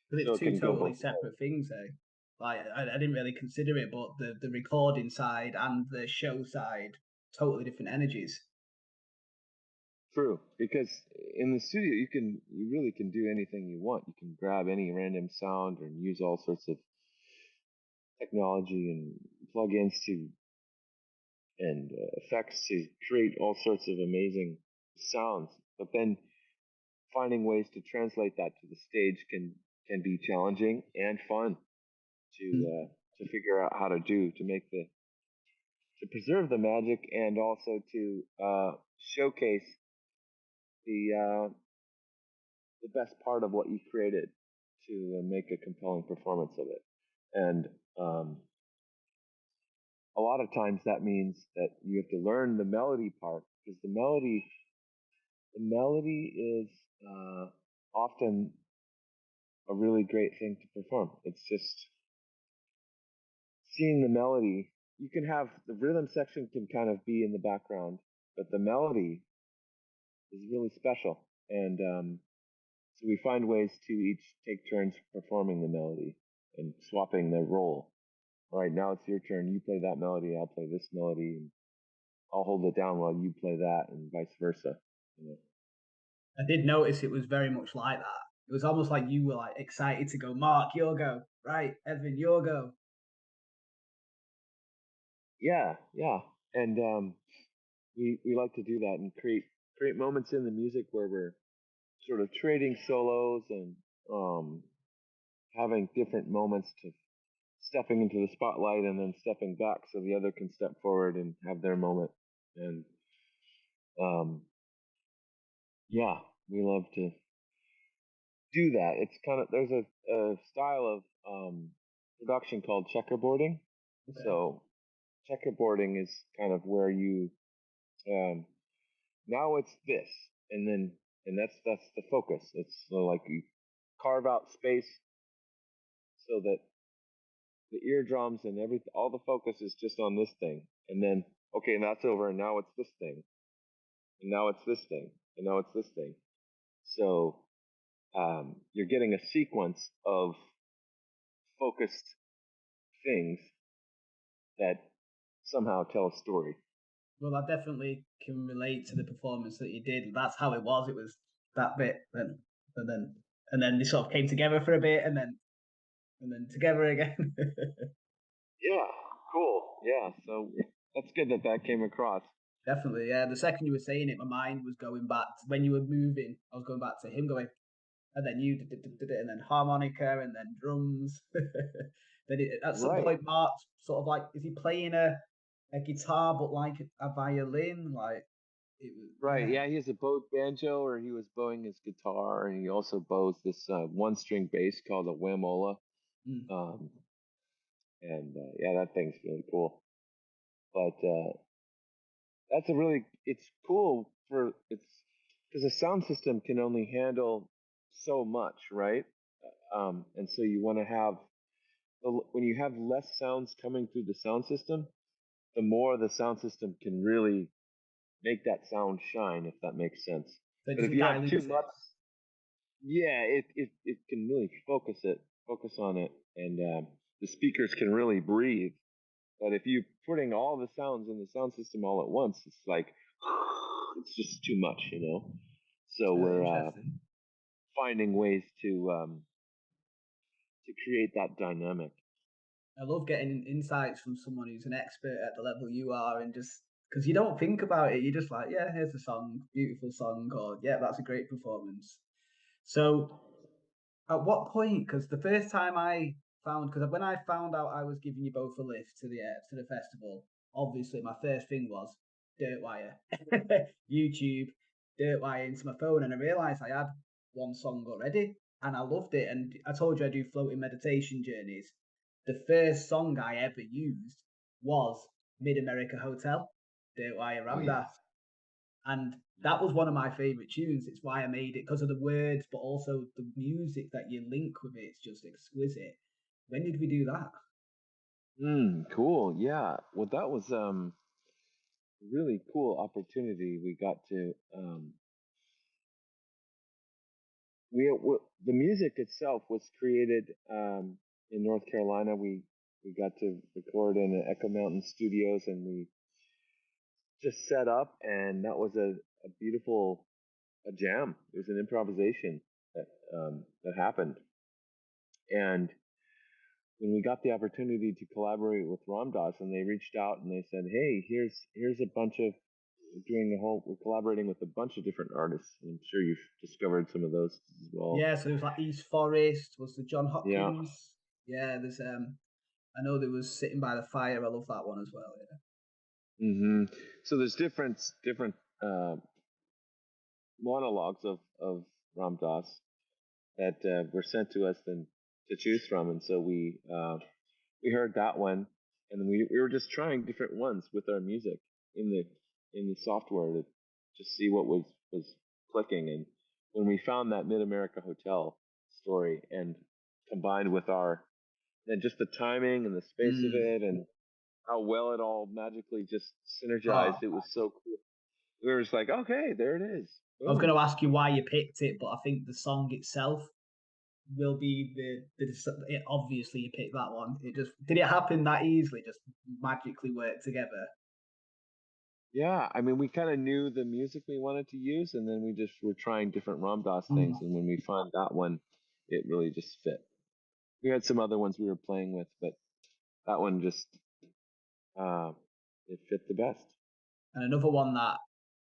Speaker 3: Because
Speaker 2: so
Speaker 3: it's
Speaker 2: it
Speaker 3: two
Speaker 2: can go
Speaker 3: totally
Speaker 2: both ways.
Speaker 3: separate things, eh? Like I didn't really consider it, but the recording side and the show side, totally different energies.
Speaker 2: True, because in the studio you really can do anything you want. You can grab any random sound and use all sorts of technology and plugins to and effects to create all sorts of amazing sounds. But then finding ways to translate that to the stage can be challenging and fun to figure out how to do to make the to preserve the magic and also to showcase the the best part of what you created to make a compelling performance of it. And um, a lot of times that means that you have to learn the melody part because the melody is often a really great thing to perform. It's just seeing the melody. You can have the rhythm section can kind of be in the background, but the melody is really special. And so we find ways to each take turns performing the melody and swapping the role. All right, now it's your turn. You play that melody, I'll play this melody, and I'll hold it down while you play that, and vice versa. You know?
Speaker 3: I did notice it was very much like that. It was almost like you were like excited to go. Mark, your go. Right, Evan, your go.
Speaker 2: Yeah, yeah, and we like to do that and create moments in the music where we're sort of trading solos and um, having different moments to stepping into the spotlight and then stepping back so the other can step forward and have their moment. And um, yeah, we love to do that. It's kind of there's a style of production called checkerboarding.
Speaker 3: Okay.
Speaker 2: So checkerboarding is kind of where you um, now it's this, and that's the focus. It's so like you carve out space so that the eardrums and everything, all the focus is just on this thing, and then okay, and that's over, and now it's this thing, and now it's this thing, and now it's this thing. So you're getting a sequence of focused things that somehow tell a story.
Speaker 3: Well, I definitely can relate to the performance that you did. That's how it was. It was that bit, and then and then they sort of came together for a bit, and then together again.
Speaker 2: Yeah, cool. Yeah, so that's good that that came across.
Speaker 3: Definitely, yeah. The second you were saying it, my mind was going back to when you were moving. I was going back to him going, and then you did it, and then harmonica, and then drums. Then at some
Speaker 2: Right.
Speaker 3: point, Mark's sort of like, is he playing a guitar, but like a violin? Like it was,
Speaker 2: Right.
Speaker 3: yeah.
Speaker 2: Yeah, he has a bowed banjo, or he was bowing his guitar, and he also bows this one-string bass called a whamola.
Speaker 3: Mm.
Speaker 2: Um, and yeah, that thing's really cool. But that's a really it's cool for it's because a sound system can only handle so much, right? And so you want to have when you have less sounds coming through the sound system, the more the sound system can really make that sound shine, if that makes sense.
Speaker 3: So it
Speaker 2: But if
Speaker 3: doesn't
Speaker 2: you have too
Speaker 3: dilute it.
Speaker 2: much, yeah, it can really focus on it, and the speakers can really breathe. But if you're putting all the sounds in the sound system all at once, it's like it's just too much, you know. So we're
Speaker 3: Interesting.
Speaker 2: finding ways to create that dynamic.
Speaker 3: I love getting insights from someone who's an expert at the level you are, and just because you don't think about it, you're just like, yeah, here's a song, beautiful song, or yeah, that's a great performance. So, at what point? Because the first time I found, because when I found out I was giving you both a lift to the festival, obviously my first thing was Dirtwire, YouTube, Dirtwire into my phone, and I realised I had one song already, and I loved it. And I told you I do floating meditation journeys. The first song I ever used was Mid America Hotel, Dirtwire
Speaker 2: Oh yeah.
Speaker 3: Ramdas, and that was one of my favorite tunes. It's why I made it because of the words, but also the music that you link with it. It's just exquisite. When did we do that?
Speaker 2: Cool. Yeah. Well, that was really cool opportunity we got to the music itself was created in North Carolina. We got to record in Echo Mountain Studios, and we just set up, and that was a beautiful a jam. It was an improvisation that happened, and when we got the opportunity to collaborate with Ramdas, and they reached out and they said, "Hey, here's a bunch of we're collaborating with a bunch of different artists. I'm sure you've discovered some of those as well."
Speaker 3: Yeah, so it was like East Forest, was the John
Speaker 2: Yeah.
Speaker 3: Hopkins. Yeah, there's I know there was Sitting by the Fire. I love that one as well. Yeah.
Speaker 2: So there's different uh, monologues of Ramdas that were sent to us then to choose from, and so we heard that one, and we were just trying different ones with our music in the software to just see what was clicking. And when we found that Mid America Hotel story, and combined with our and just the timing and the space of it, and how well it all magically just synergized,
Speaker 3: Oh,
Speaker 2: it was so cool. We were just like, okay, there it is.
Speaker 3: I was going
Speaker 2: Boom.
Speaker 3: to ask you why you picked it, but I think the song itself will be obviously you picked that one. It just did it happen that easily? Just magically work together.
Speaker 2: Yeah, I mean, we kind of knew the music we wanted to use, and then we just were trying different Ram Dass things. And when we found that one, it really just fit. We had some other ones we were playing with, but that one just uh, it fit the best.
Speaker 3: And another one that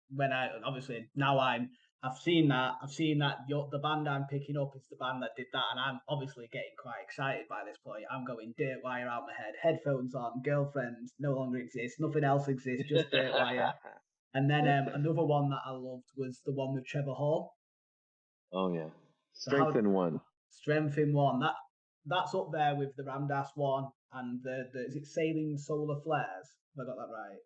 Speaker 3: when I obviously now I've seen that the band I'm picking up is the band that did that, and I'm obviously getting quite excited by this point. I'm going Dirtwire out my head, headphones on, girlfriend no longer exists, nothing else exists, just Dirtwire. And then another one that I loved was the one with Trevor Hall.
Speaker 2: Oh yeah,
Speaker 3: So
Speaker 2: Strength in One.
Speaker 3: Strength in One. That's up there with the Ramdas one and the is it Sailing Solar Flares? Have I got that right?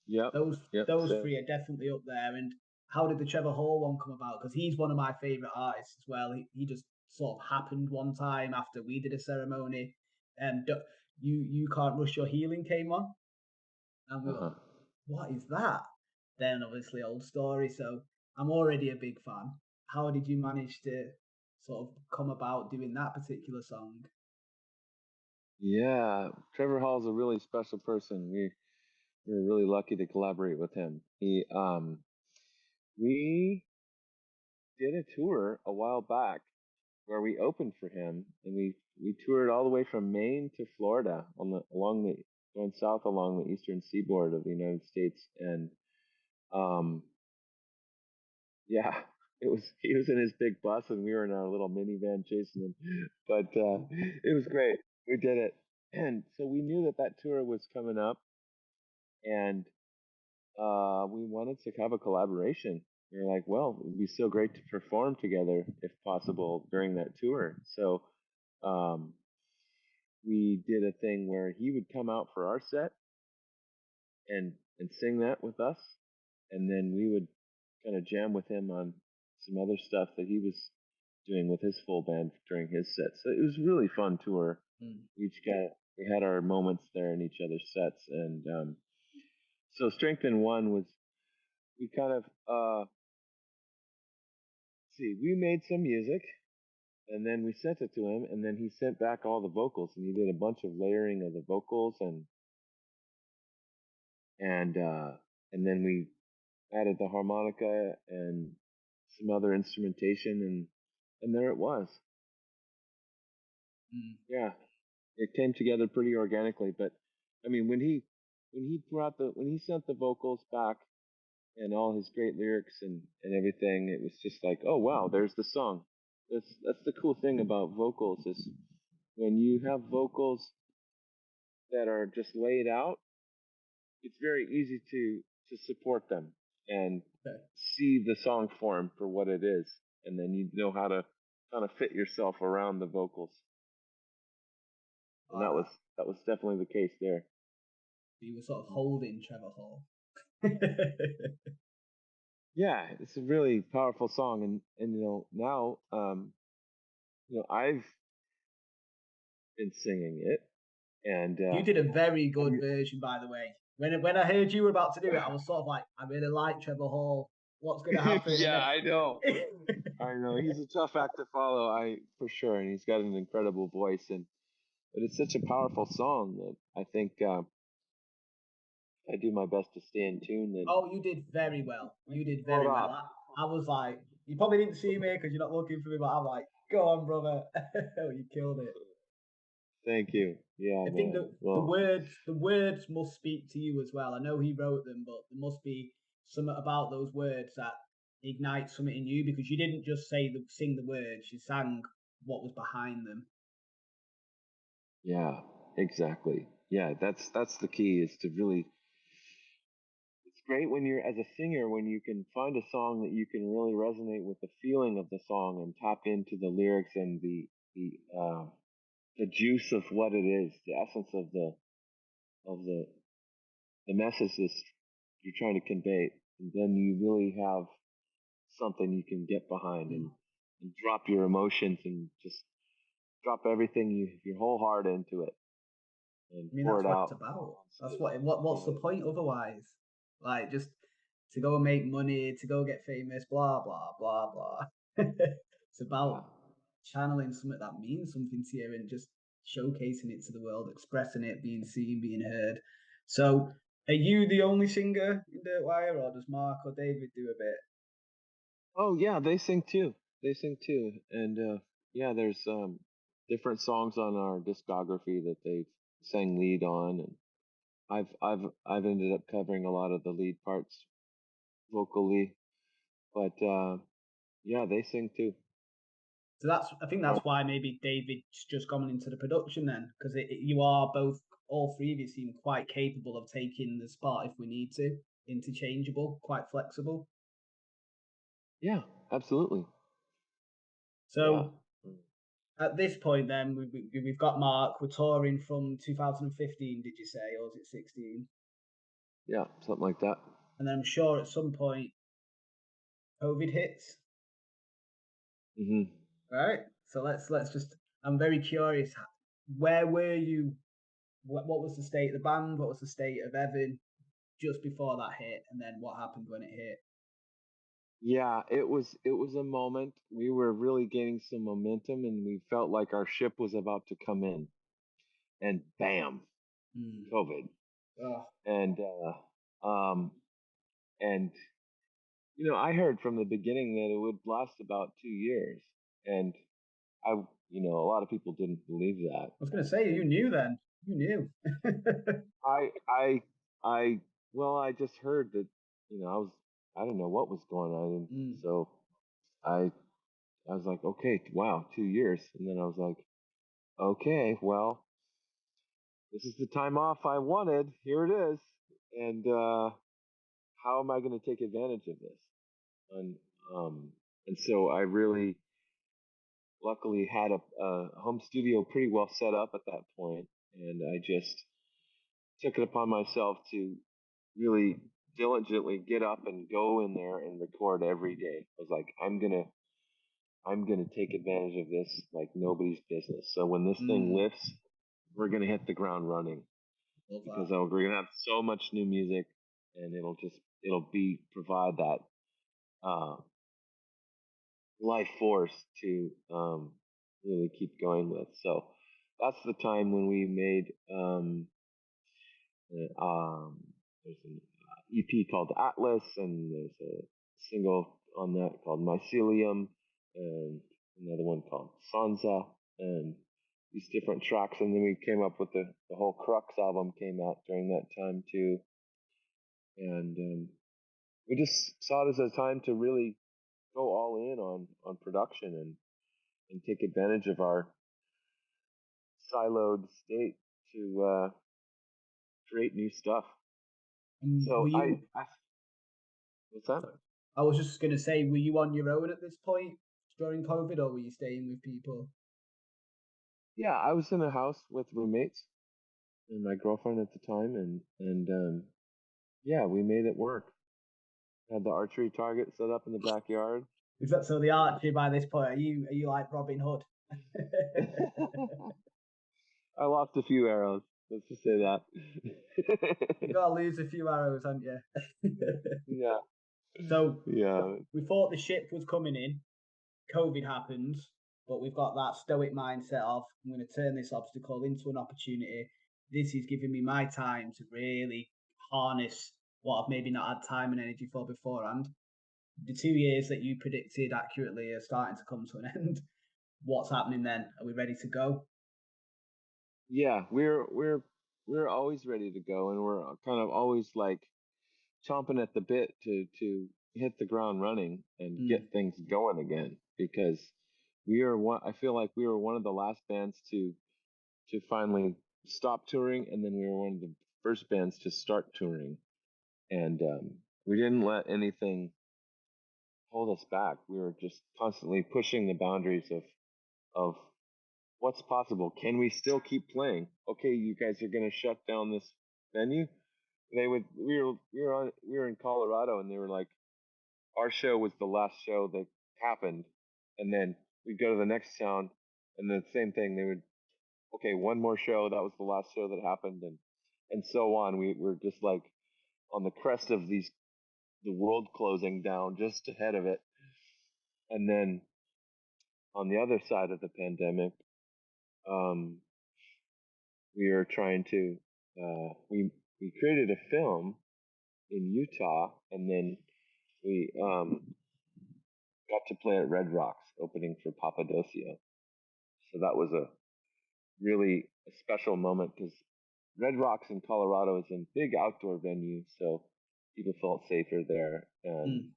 Speaker 2: Yep.
Speaker 3: Those three are definitely up there. And how did the Trevor Hall one come about? Because he's one of my favorite artists as well. He just sort of happened one time after we did a ceremony, and you Can't Rush Your Healing came on, and we were like, what is that? Then obviously old story. So I'm already a big fan. How did you manage to sort of come about doing that particular song?
Speaker 2: Yeah, Trevor Hall's a really special person. We were really lucky to collaborate with him. We did a tour a while back where we opened for him, and we toured all the way from Maine to Florida going south along the eastern seaboard of the United States, and um, yeah, he was in his big bus, and we were in our little minivan chasing him, but it was great. We did it, and so we knew that tour was coming up, and we wanted to have a collaboration. We were like, well, it'd be so great to perform together if possible during that tour. So um, we did a thing where he would come out for our set and sing that with us, and then we would kind of jam with him on some other stuff that he was doing with his full band during his set. So it was a really fun tour. We had our moments there in each other's sets, and so Strength in One was we kind of see we made some music, and then we sent it to him, and then he sent back all the vocals, and he did a bunch of layering of the vocals, and and then we added the harmonica and some other instrumentation, and there it was. Yeah, it came together pretty organically. But I mean, when he sent the vocals back and all his great lyrics and everything, it was just like, oh wow, there's the song. That's the cool thing about vocals is when you have vocals that are just laid out, it's very easy to support them and see the song form for what it is, and then you know how to kind of fit yourself around the vocals. And that was definitely the case there.
Speaker 3: You were sort of holding Trevor Hall.
Speaker 2: Yeah, it's a really powerful song, and now I've been singing it, and
Speaker 3: you did a very good version, by the way. When I heard you were about to do it, I was sort of like, I really like Trevor Hall, what's going to happen.
Speaker 2: Yeah, I know. I know. He's a tough act to follow, for sure, and he's got an incredible voice, but it's such a powerful song that I think I do my best to stay in tune. And
Speaker 3: oh, you did very well. You did
Speaker 2: pull it
Speaker 3: very well.
Speaker 2: off.
Speaker 3: I was like, you probably didn't see me because you're not looking for me, but I'm like, go on, brother. You killed it.
Speaker 2: Thank you. Yeah,
Speaker 3: I think
Speaker 2: man.
Speaker 3: the words must speak to you as well. I know he wrote them, but there must be something about those words that ignite something in you because you didn't just sing the words, you sang what was behind them.
Speaker 2: Yeah, exactly. Yeah, that's the key is to really. It's great when you're as a singer when you can find a song that you can really resonate with the feeling of the song and tap into the lyrics and the juice of what it is, the essence of the message that you're trying to convey, and then you really have something you can get behind and drop your emotions and just drop everything your whole heart into it and
Speaker 3: I mean,
Speaker 2: pour
Speaker 3: that's
Speaker 2: it
Speaker 3: what
Speaker 2: out.
Speaker 3: it's about. That's what's the point otherwise? Like, just to go and make money, to go get famous, blah, blah, blah, blah. It's about channeling something that means something to you and just showcasing it to the world, expressing it, being seen, being heard. So, are you the only singer in Dirtwire, or does Mark or David do a bit?
Speaker 2: Oh yeah, they sing too. They sing too, and yeah, there's different songs on our discography that they've sang lead on, and I've ended up covering a lot of the lead parts vocally, but yeah, they sing too.
Speaker 3: So I think that's why maybe David's just gone into the production then, because you are both, all three of you seem quite capable of taking the spot if we need to, interchangeable, quite flexible.
Speaker 2: Yeah, absolutely.
Speaker 3: So at this point, then we've got Mark. We're touring from 2015. Did you say, or was it 16?
Speaker 2: Yeah, something like that.
Speaker 3: And then I'm sure at some point, COVID hits.
Speaker 2: Mm-hmm.
Speaker 3: Right. So let's just. I'm very curious. Where were you? What was the state of the band? What was the state of Evan just before that hit? And then what happened when it hit?
Speaker 2: Yeah, it was a moment. We were really gaining some momentum, and we felt like our ship was about to come in, and bam, COVID.
Speaker 3: Oh.
Speaker 2: And and I heard from the beginning that it would last about 2 years, and I, a lot of people didn't believe that.
Speaker 3: I was going to say, you knew then. You knew.
Speaker 2: I, I, I, well, I just heard that, I didn't know what was going on, and so I was like, okay, wow, 2 years, and then I was like, okay, well, this is the time off I wanted. Here it is, and how am I going to take advantage of this? And and so I really luckily had a home studio pretty well set up at that point, and I just took it upon myself to really diligently get up and go in there and record every day. I was like, I'm gonna take advantage of this like nobody's business. So when this thing lifts, we're gonna hit the ground running because we're gonna have so much new music, and it'll provide that life force to really keep going with. So that's the time when we made there's an EP called Atlas, and there's a single on that called Mycelium, and another one called Sansa, and these different tracks. And then we came up with the whole Crux album came out during that time too, and we just saw it as a time to really go all in on production and take advantage of our siloed state to create new stuff. So what's that?
Speaker 3: I was just going to say, were you on your own at this point during COVID, or were you staying with people?
Speaker 2: Yeah, I was in a house with roommates and my girlfriend at the time, and yeah, we made it work. Had the archery target set up in the backyard.
Speaker 3: Is that so? The archery by this point, are you like Robin Hood?
Speaker 2: I lost a few arrows. Let's just say that.
Speaker 3: You gotta lose a few arrows, haven't you?
Speaker 2: Yeah.
Speaker 3: So
Speaker 2: Yeah.
Speaker 3: we thought the ship was coming in. COVID happens, but we've got that stoic mindset of I'm going to turn this obstacle into an opportunity. This is giving me my time to really harness what I've maybe not had time and energy for beforehand. The 2 years that you predicted accurately are starting to come to an end. What's happening then? Are we ready to go?
Speaker 2: Yeah, we're always ready to go, and we're kind of always like chomping at the bit to hit the ground running and
Speaker 3: Mm.
Speaker 2: get things going again because we are one. I feel like we were one of the last bands to finally stop touring, and then we were one of the first bands to start touring, and we didn't let anything hold us back. We were just constantly pushing the boundaries of what's possible. Can we still keep playing? Okay, you guys are going to shut down this venue. They would. We were in Colorado, and they were like, our show was the last show that happened, and then we'd go to the next town, and the same thing. They would, okay, one more show. That was the last show that happened, and so on. We were just like on the crest of the world closing down, just ahead of it, and then on the other side of the pandemic, um, we were trying to we created a film in Utah, and then we got to play at Red Rocks opening for Papadocio. So that was a really a special moment because Red Rocks in Colorado is a big outdoor venue, so people felt safer there,
Speaker 3: Mm.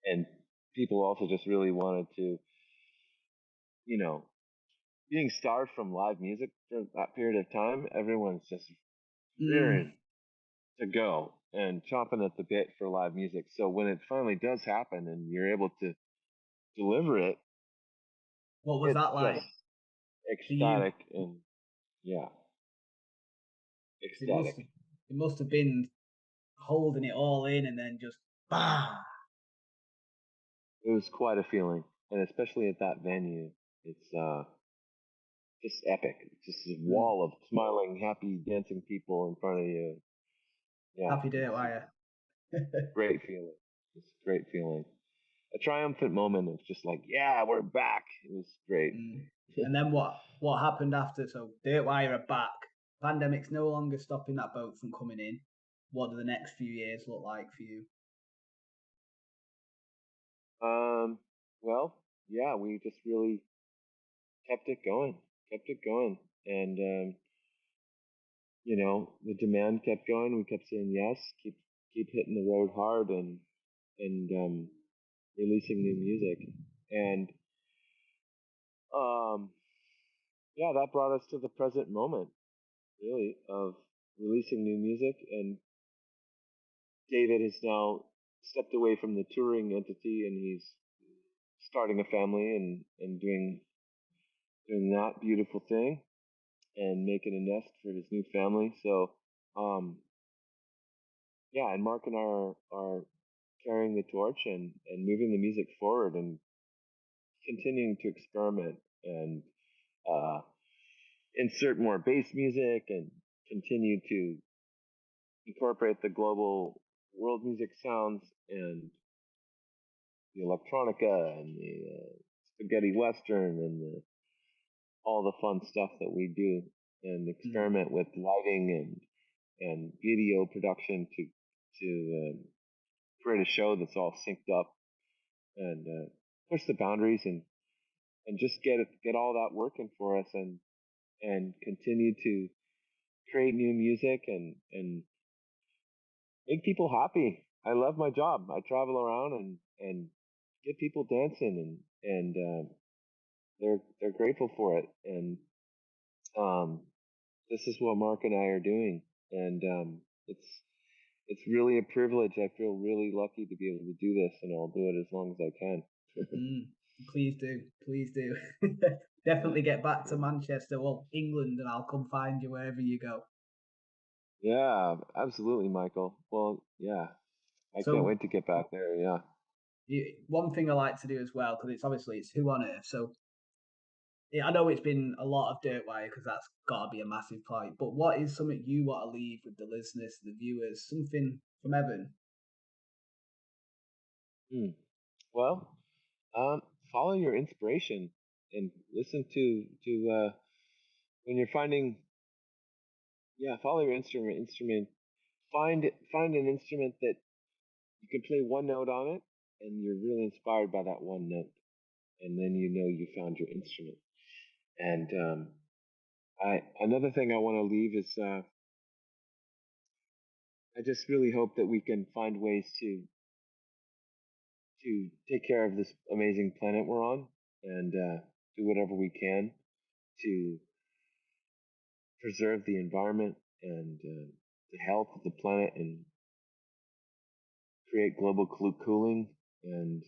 Speaker 2: and people also just really wanted to, you know, being starved from live music for that period of time. Everyone's just
Speaker 3: Mm.
Speaker 2: raring to go and chomping at the bit for live music. So when it finally does happen and you're able to deliver it,
Speaker 3: What was
Speaker 2: it's
Speaker 3: that
Speaker 2: just
Speaker 3: like for you?
Speaker 2: ecstatic and yeah,
Speaker 3: It must
Speaker 2: ecstatic.
Speaker 3: have, it must have been holding it all in and then just bah.
Speaker 2: It was quite a feeling, and especially at that venue, it's just epic. It's just a
Speaker 3: Mm.
Speaker 2: wall of smiling, happy, dancing people in front of you. Yeah,
Speaker 3: Happy
Speaker 2: it's
Speaker 3: Dirtwire.
Speaker 2: great feeling. It's a great feeling. A triumphant moment of just like, yeah, we're back. It was great.
Speaker 3: Mm. And then what happened after? So Dirtwire are back. Pandemic's no longer stopping that boat from coming in. What do the next few years look like for you?
Speaker 2: Um, well, yeah, we just really kept it going, and the demand kept going. We kept saying yes, keep hitting the road hard, and releasing new music, and um, yeah, that brought us to the present moment, really, of releasing new music. And David has now stepped away from the touring entity, and he's starting a family and doing that beautiful thing and making a nest for his new family. So, um, yeah, and Mark and I are carrying the torch and moving the music forward and continuing to experiment and uh, insert more bass music and continue to incorporate the global world music sounds and the electronica and the spaghetti western and all the fun stuff that we do and
Speaker 3: Mm.
Speaker 2: experiment with lighting and video production to create a show that's all synced up and push the boundaries and just get all that working for us and continue to create new music and make people happy. I love my job. I travel around and get people dancing and they're grateful for it. And um, this is what Mark and I are doing, and it's really a privilege. I feel really lucky to be able to do this, and I'll do it as long as I can.
Speaker 3: Mm. Please do, please do.
Speaker 2: Yeah,
Speaker 3: Definitely get back to
Speaker 2: yeah,
Speaker 3: Manchester, well, England, and I'll come find you wherever you go.
Speaker 2: yeah, absolutely, Michael. Well, yeah, I can't
Speaker 3: So
Speaker 2: wait to get back there. Yeah.
Speaker 3: one thing I like to do as well, because it's who on earth. So I know it's been a lot of Dirtwire because that's got to be a massive part. But what is something you want to leave with the listeners, the viewers, something from Evan?
Speaker 2: Hmm. Well, follow your inspiration and listen to when you're finding. Yeah, follow your instrument. Find an instrument that you can play one note on it, and you're really inspired by that one note, and then you know you found your instrument. And I another thing I want to leave is I just really hope that we can find ways to take care of this amazing planet we're on, and do whatever we can to preserve the environment and the health of the planet and create global cooling. And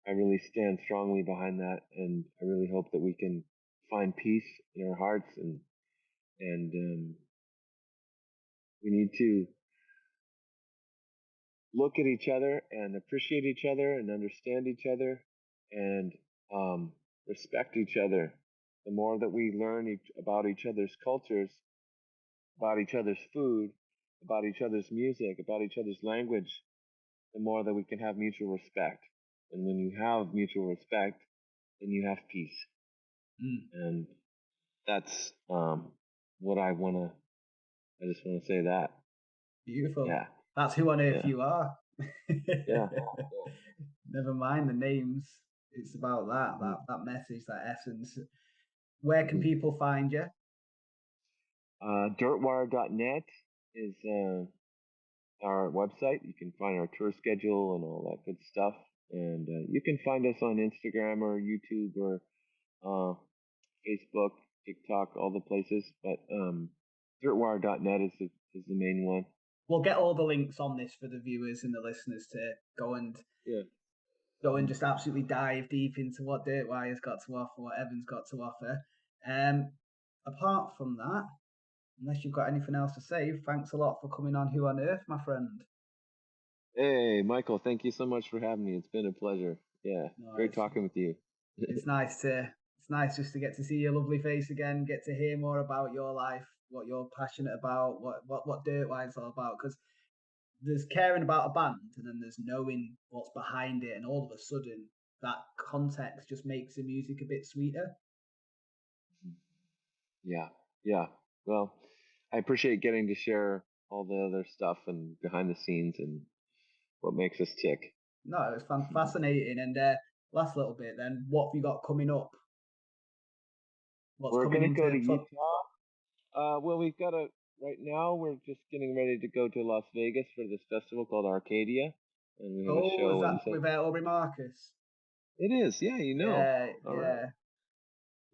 Speaker 2: I really stand strongly behind that, and I really hope that we can find peace in our hearts, and we need to look at each other and appreciate each other and understand each other and respect each other. The more that we learn about each other's cultures, about each other's food, about each other's music, about each other's language, the more that we can have mutual respect. And when you have mutual respect, then you have peace.
Speaker 3: Mm.
Speaker 2: And that's what I want to, I just want to say that.
Speaker 3: Beautiful.
Speaker 2: Yeah.
Speaker 3: That's who on earth
Speaker 2: Yeah.
Speaker 3: you are.
Speaker 2: Yeah.
Speaker 3: Never mind the names. It's about that message, that essence. Where can people find you?
Speaker 2: Dirtwire.net is our website. You can find our tour schedule and all that good stuff. And you can find us on Instagram or YouTube or Facebook, TikTok, all the places. But dirtwire.net is the main one.
Speaker 3: We'll get all the links on this for the viewers and the listeners to go and just absolutely dive deep into what Dirtwire's got to offer, what Evan's got to offer. Apart from that, unless you've got anything else to say, thanks a lot for coming on Who on Earth, my friend.
Speaker 2: Hey, Michael, thank you so much for having me. It's been a pleasure. Yeah,
Speaker 3: No,
Speaker 2: great talking with you.
Speaker 3: It's nice just to get to see your lovely face again, get to hear more about your life, what you're passionate about, what Dirtwire's all about. Because there's caring about a band, and then there's knowing what's behind it, and all of a sudden that context just makes the music a bit sweeter.
Speaker 2: Yeah. Well, I appreciate getting to share all the other stuff and behind the scenes and what makes us tick.
Speaker 3: No, it was fascinating. And last little bit, then, what have you got coming up?
Speaker 2: We're going to go to Utah. Well, we've got right now we're just getting ready to go to Las Vegas for this festival called Arcadia. And we have a show.
Speaker 3: Is that with Aubrey Marcus?
Speaker 2: It is, yeah, you know.
Speaker 3: Yeah.
Speaker 2: Right.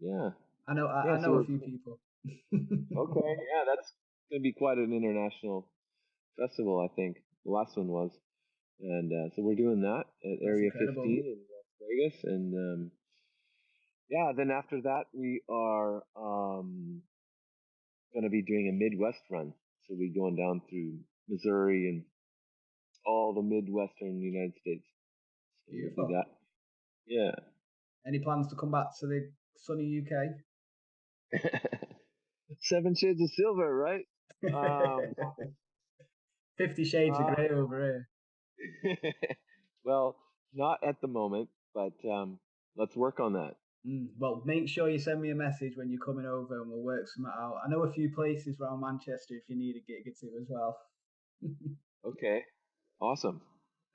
Speaker 2: Yeah.
Speaker 3: I know a few people.
Speaker 2: Okay, yeah, that's going to be quite an international festival, I think. The last one was. And so we're doing that at Area 15 in Las Vegas. And yeah, then after that, we are going to be doing a Midwest run. So we're going down through Missouri and all the Midwestern United States. So
Speaker 3: Beautiful.
Speaker 2: we'll do that. Yeah.
Speaker 3: Any plans to come back to the sunny UK?
Speaker 2: 7 Shades of Silver, right?
Speaker 3: 50 Shades of Grey over
Speaker 2: here. Well, not at the moment, but let's work on that.
Speaker 3: Well, make sure you send me a message when you're coming over and we'll work something out. I know a few places around Manchester if you need a gig or two as well.
Speaker 2: Okay. Awesome.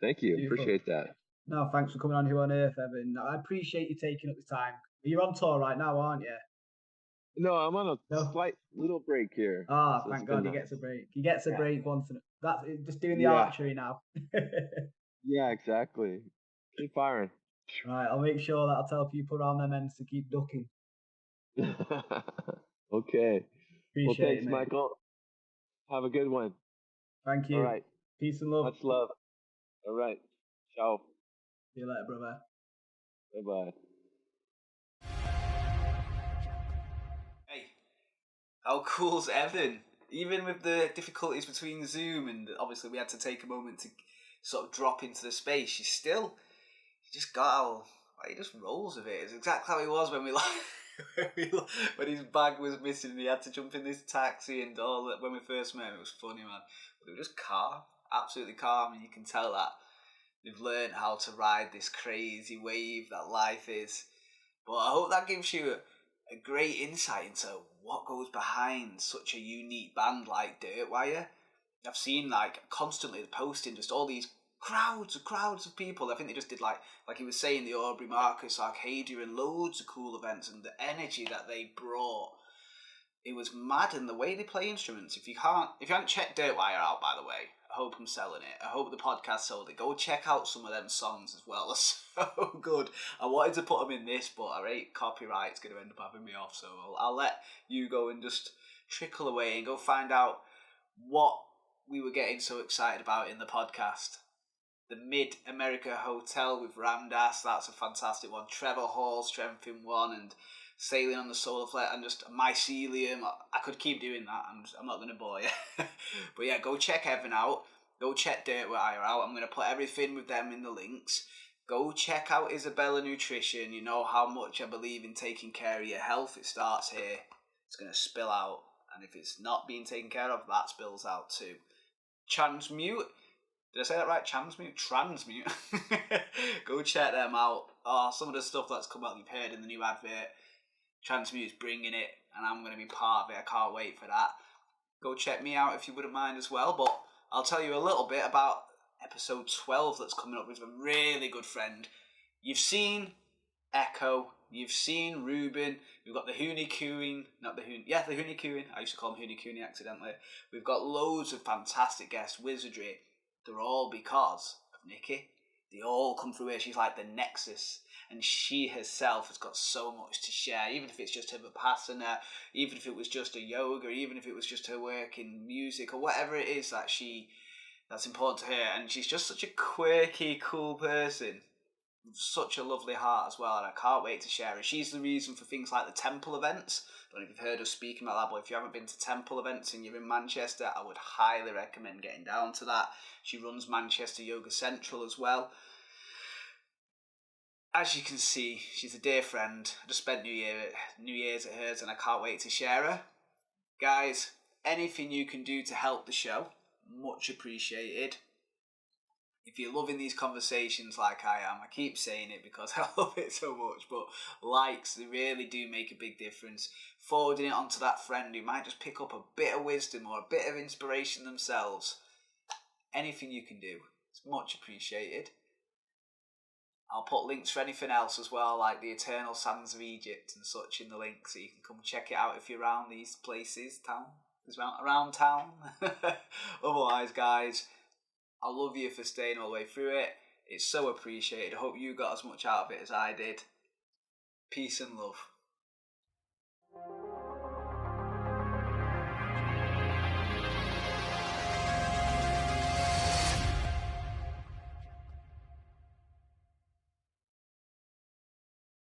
Speaker 2: Thank you. Beautiful. Appreciate that.
Speaker 3: No, thanks for coming on Who on Earth, Evan. I appreciate you taking up the time. You're on tour right now, aren't you?
Speaker 2: No, I'm on a slight little break here.
Speaker 3: Ah, so thank God he gets a break. He gets a break once. That's just doing the archery now.
Speaker 2: Yeah, exactly. Keep firing.
Speaker 3: Right, I'll make sure that I'll tell people around them ends to keep ducking.
Speaker 2: Okay.
Speaker 3: Appreciate
Speaker 2: thanks,
Speaker 3: it,
Speaker 2: Michael. Have a good one.
Speaker 3: Thank you.
Speaker 2: All right.
Speaker 3: Peace and love.
Speaker 2: Much love. All right. Ciao.
Speaker 3: See you later, brother.
Speaker 2: Bye-bye.
Speaker 1: Hey, how cool's Evan? Even with the difficulties between Zoom and obviously we had to take a moment to sort of drop into the space, he just got how he just rolls with it. It's exactly how he was when when his bag was missing and he had to jump in this taxi and all that. When we first met him, it was funny, man. But he was just calm, absolutely calm, and you can tell that They've learned how to ride this crazy wave that life is. But I hope that gives you a great insight into what goes behind such a unique band like Dirtwire. I've seen like constantly posting just all these crowds of people. I think they just did like he was saying, the Aubrey Marcus Arcadia and loads of cool events, and the energy that they brought. It was mad, and the way they play instruments. If you haven't checked Dirtwire out, by the way, I hope I'm selling it. I hope the podcast sold it. Go check out some of them songs as well. They're so good. I wanted to put them in this, but I rate copyright's going to end up having me off. So I'll let you go and just trickle away and go find out what we were getting so excited about in the podcast. The Mid-America Hotel with Ramdas, that's a fantastic one. Trevor Hall, Strength in One, and Sailing on the Solar Flare, and just Mycelium. I could keep doing that. I'm not going to bore you. But yeah, go check Evan out. Go check Dirtwire out. I'm going to put everything with them in the links. Go check out Isabella Nutrition. You know how much I believe in taking care of your health. It starts here. It's going to spill out. And if it's not being taken care of, that spills out too. Transmute. Did I say that right? Transmute? Go check them out. Oh, some of the stuff that's come out you've heard in the new advert. Transmute's bringing it, and I'm going to be part of it. I can't wait for that. Go check me out if you wouldn't mind as well. But I'll tell you a little bit about episode 12 that's coming up with a really good friend. You've seen Echo. You've seen Ruben. We've got the Hoonie Cooing. The Hoonie Cooing. I used to call him Hoonie Cooing accidentally. We've got loads of fantastic guests. Wizardry. They're all because of Nikki. They all come through here. She's like the nexus. And she herself has got so much to share, even if it's just her Vipassana, even if it was just a yoga, even if it was just her work in music, or whatever it is that's important to her. And she's just such a quirky, cool person. Such a lovely heart as well, and I can't wait to share her. She's the reason for things like the temple events. I don't know if you've heard us speaking about that, but if you haven't been to temple events and you're in Manchester, I would highly recommend getting down to that. She runs Manchester Yoga Central as well. As you can see, she's a dear friend. I just spent New Year's at hers, and I can't wait to share her. Guys, anything you can do to help the show, much appreciated. If you're loving these conversations like I am, I keep saying it because I love it so much, but likes, they really do make a big difference. Forwarding it onto that friend who might just pick up a bit of wisdom or a bit of inspiration themselves. Anything you can do, it's much appreciated. I'll put links for anything else as well, like the Eternal Sands of Egypt and such in the link, so you can come check it out if you're around these places, around town. Otherwise, guys, I love you for staying all the way through it. It's so appreciated. I hope you got as much out of it as I did. Peace and love.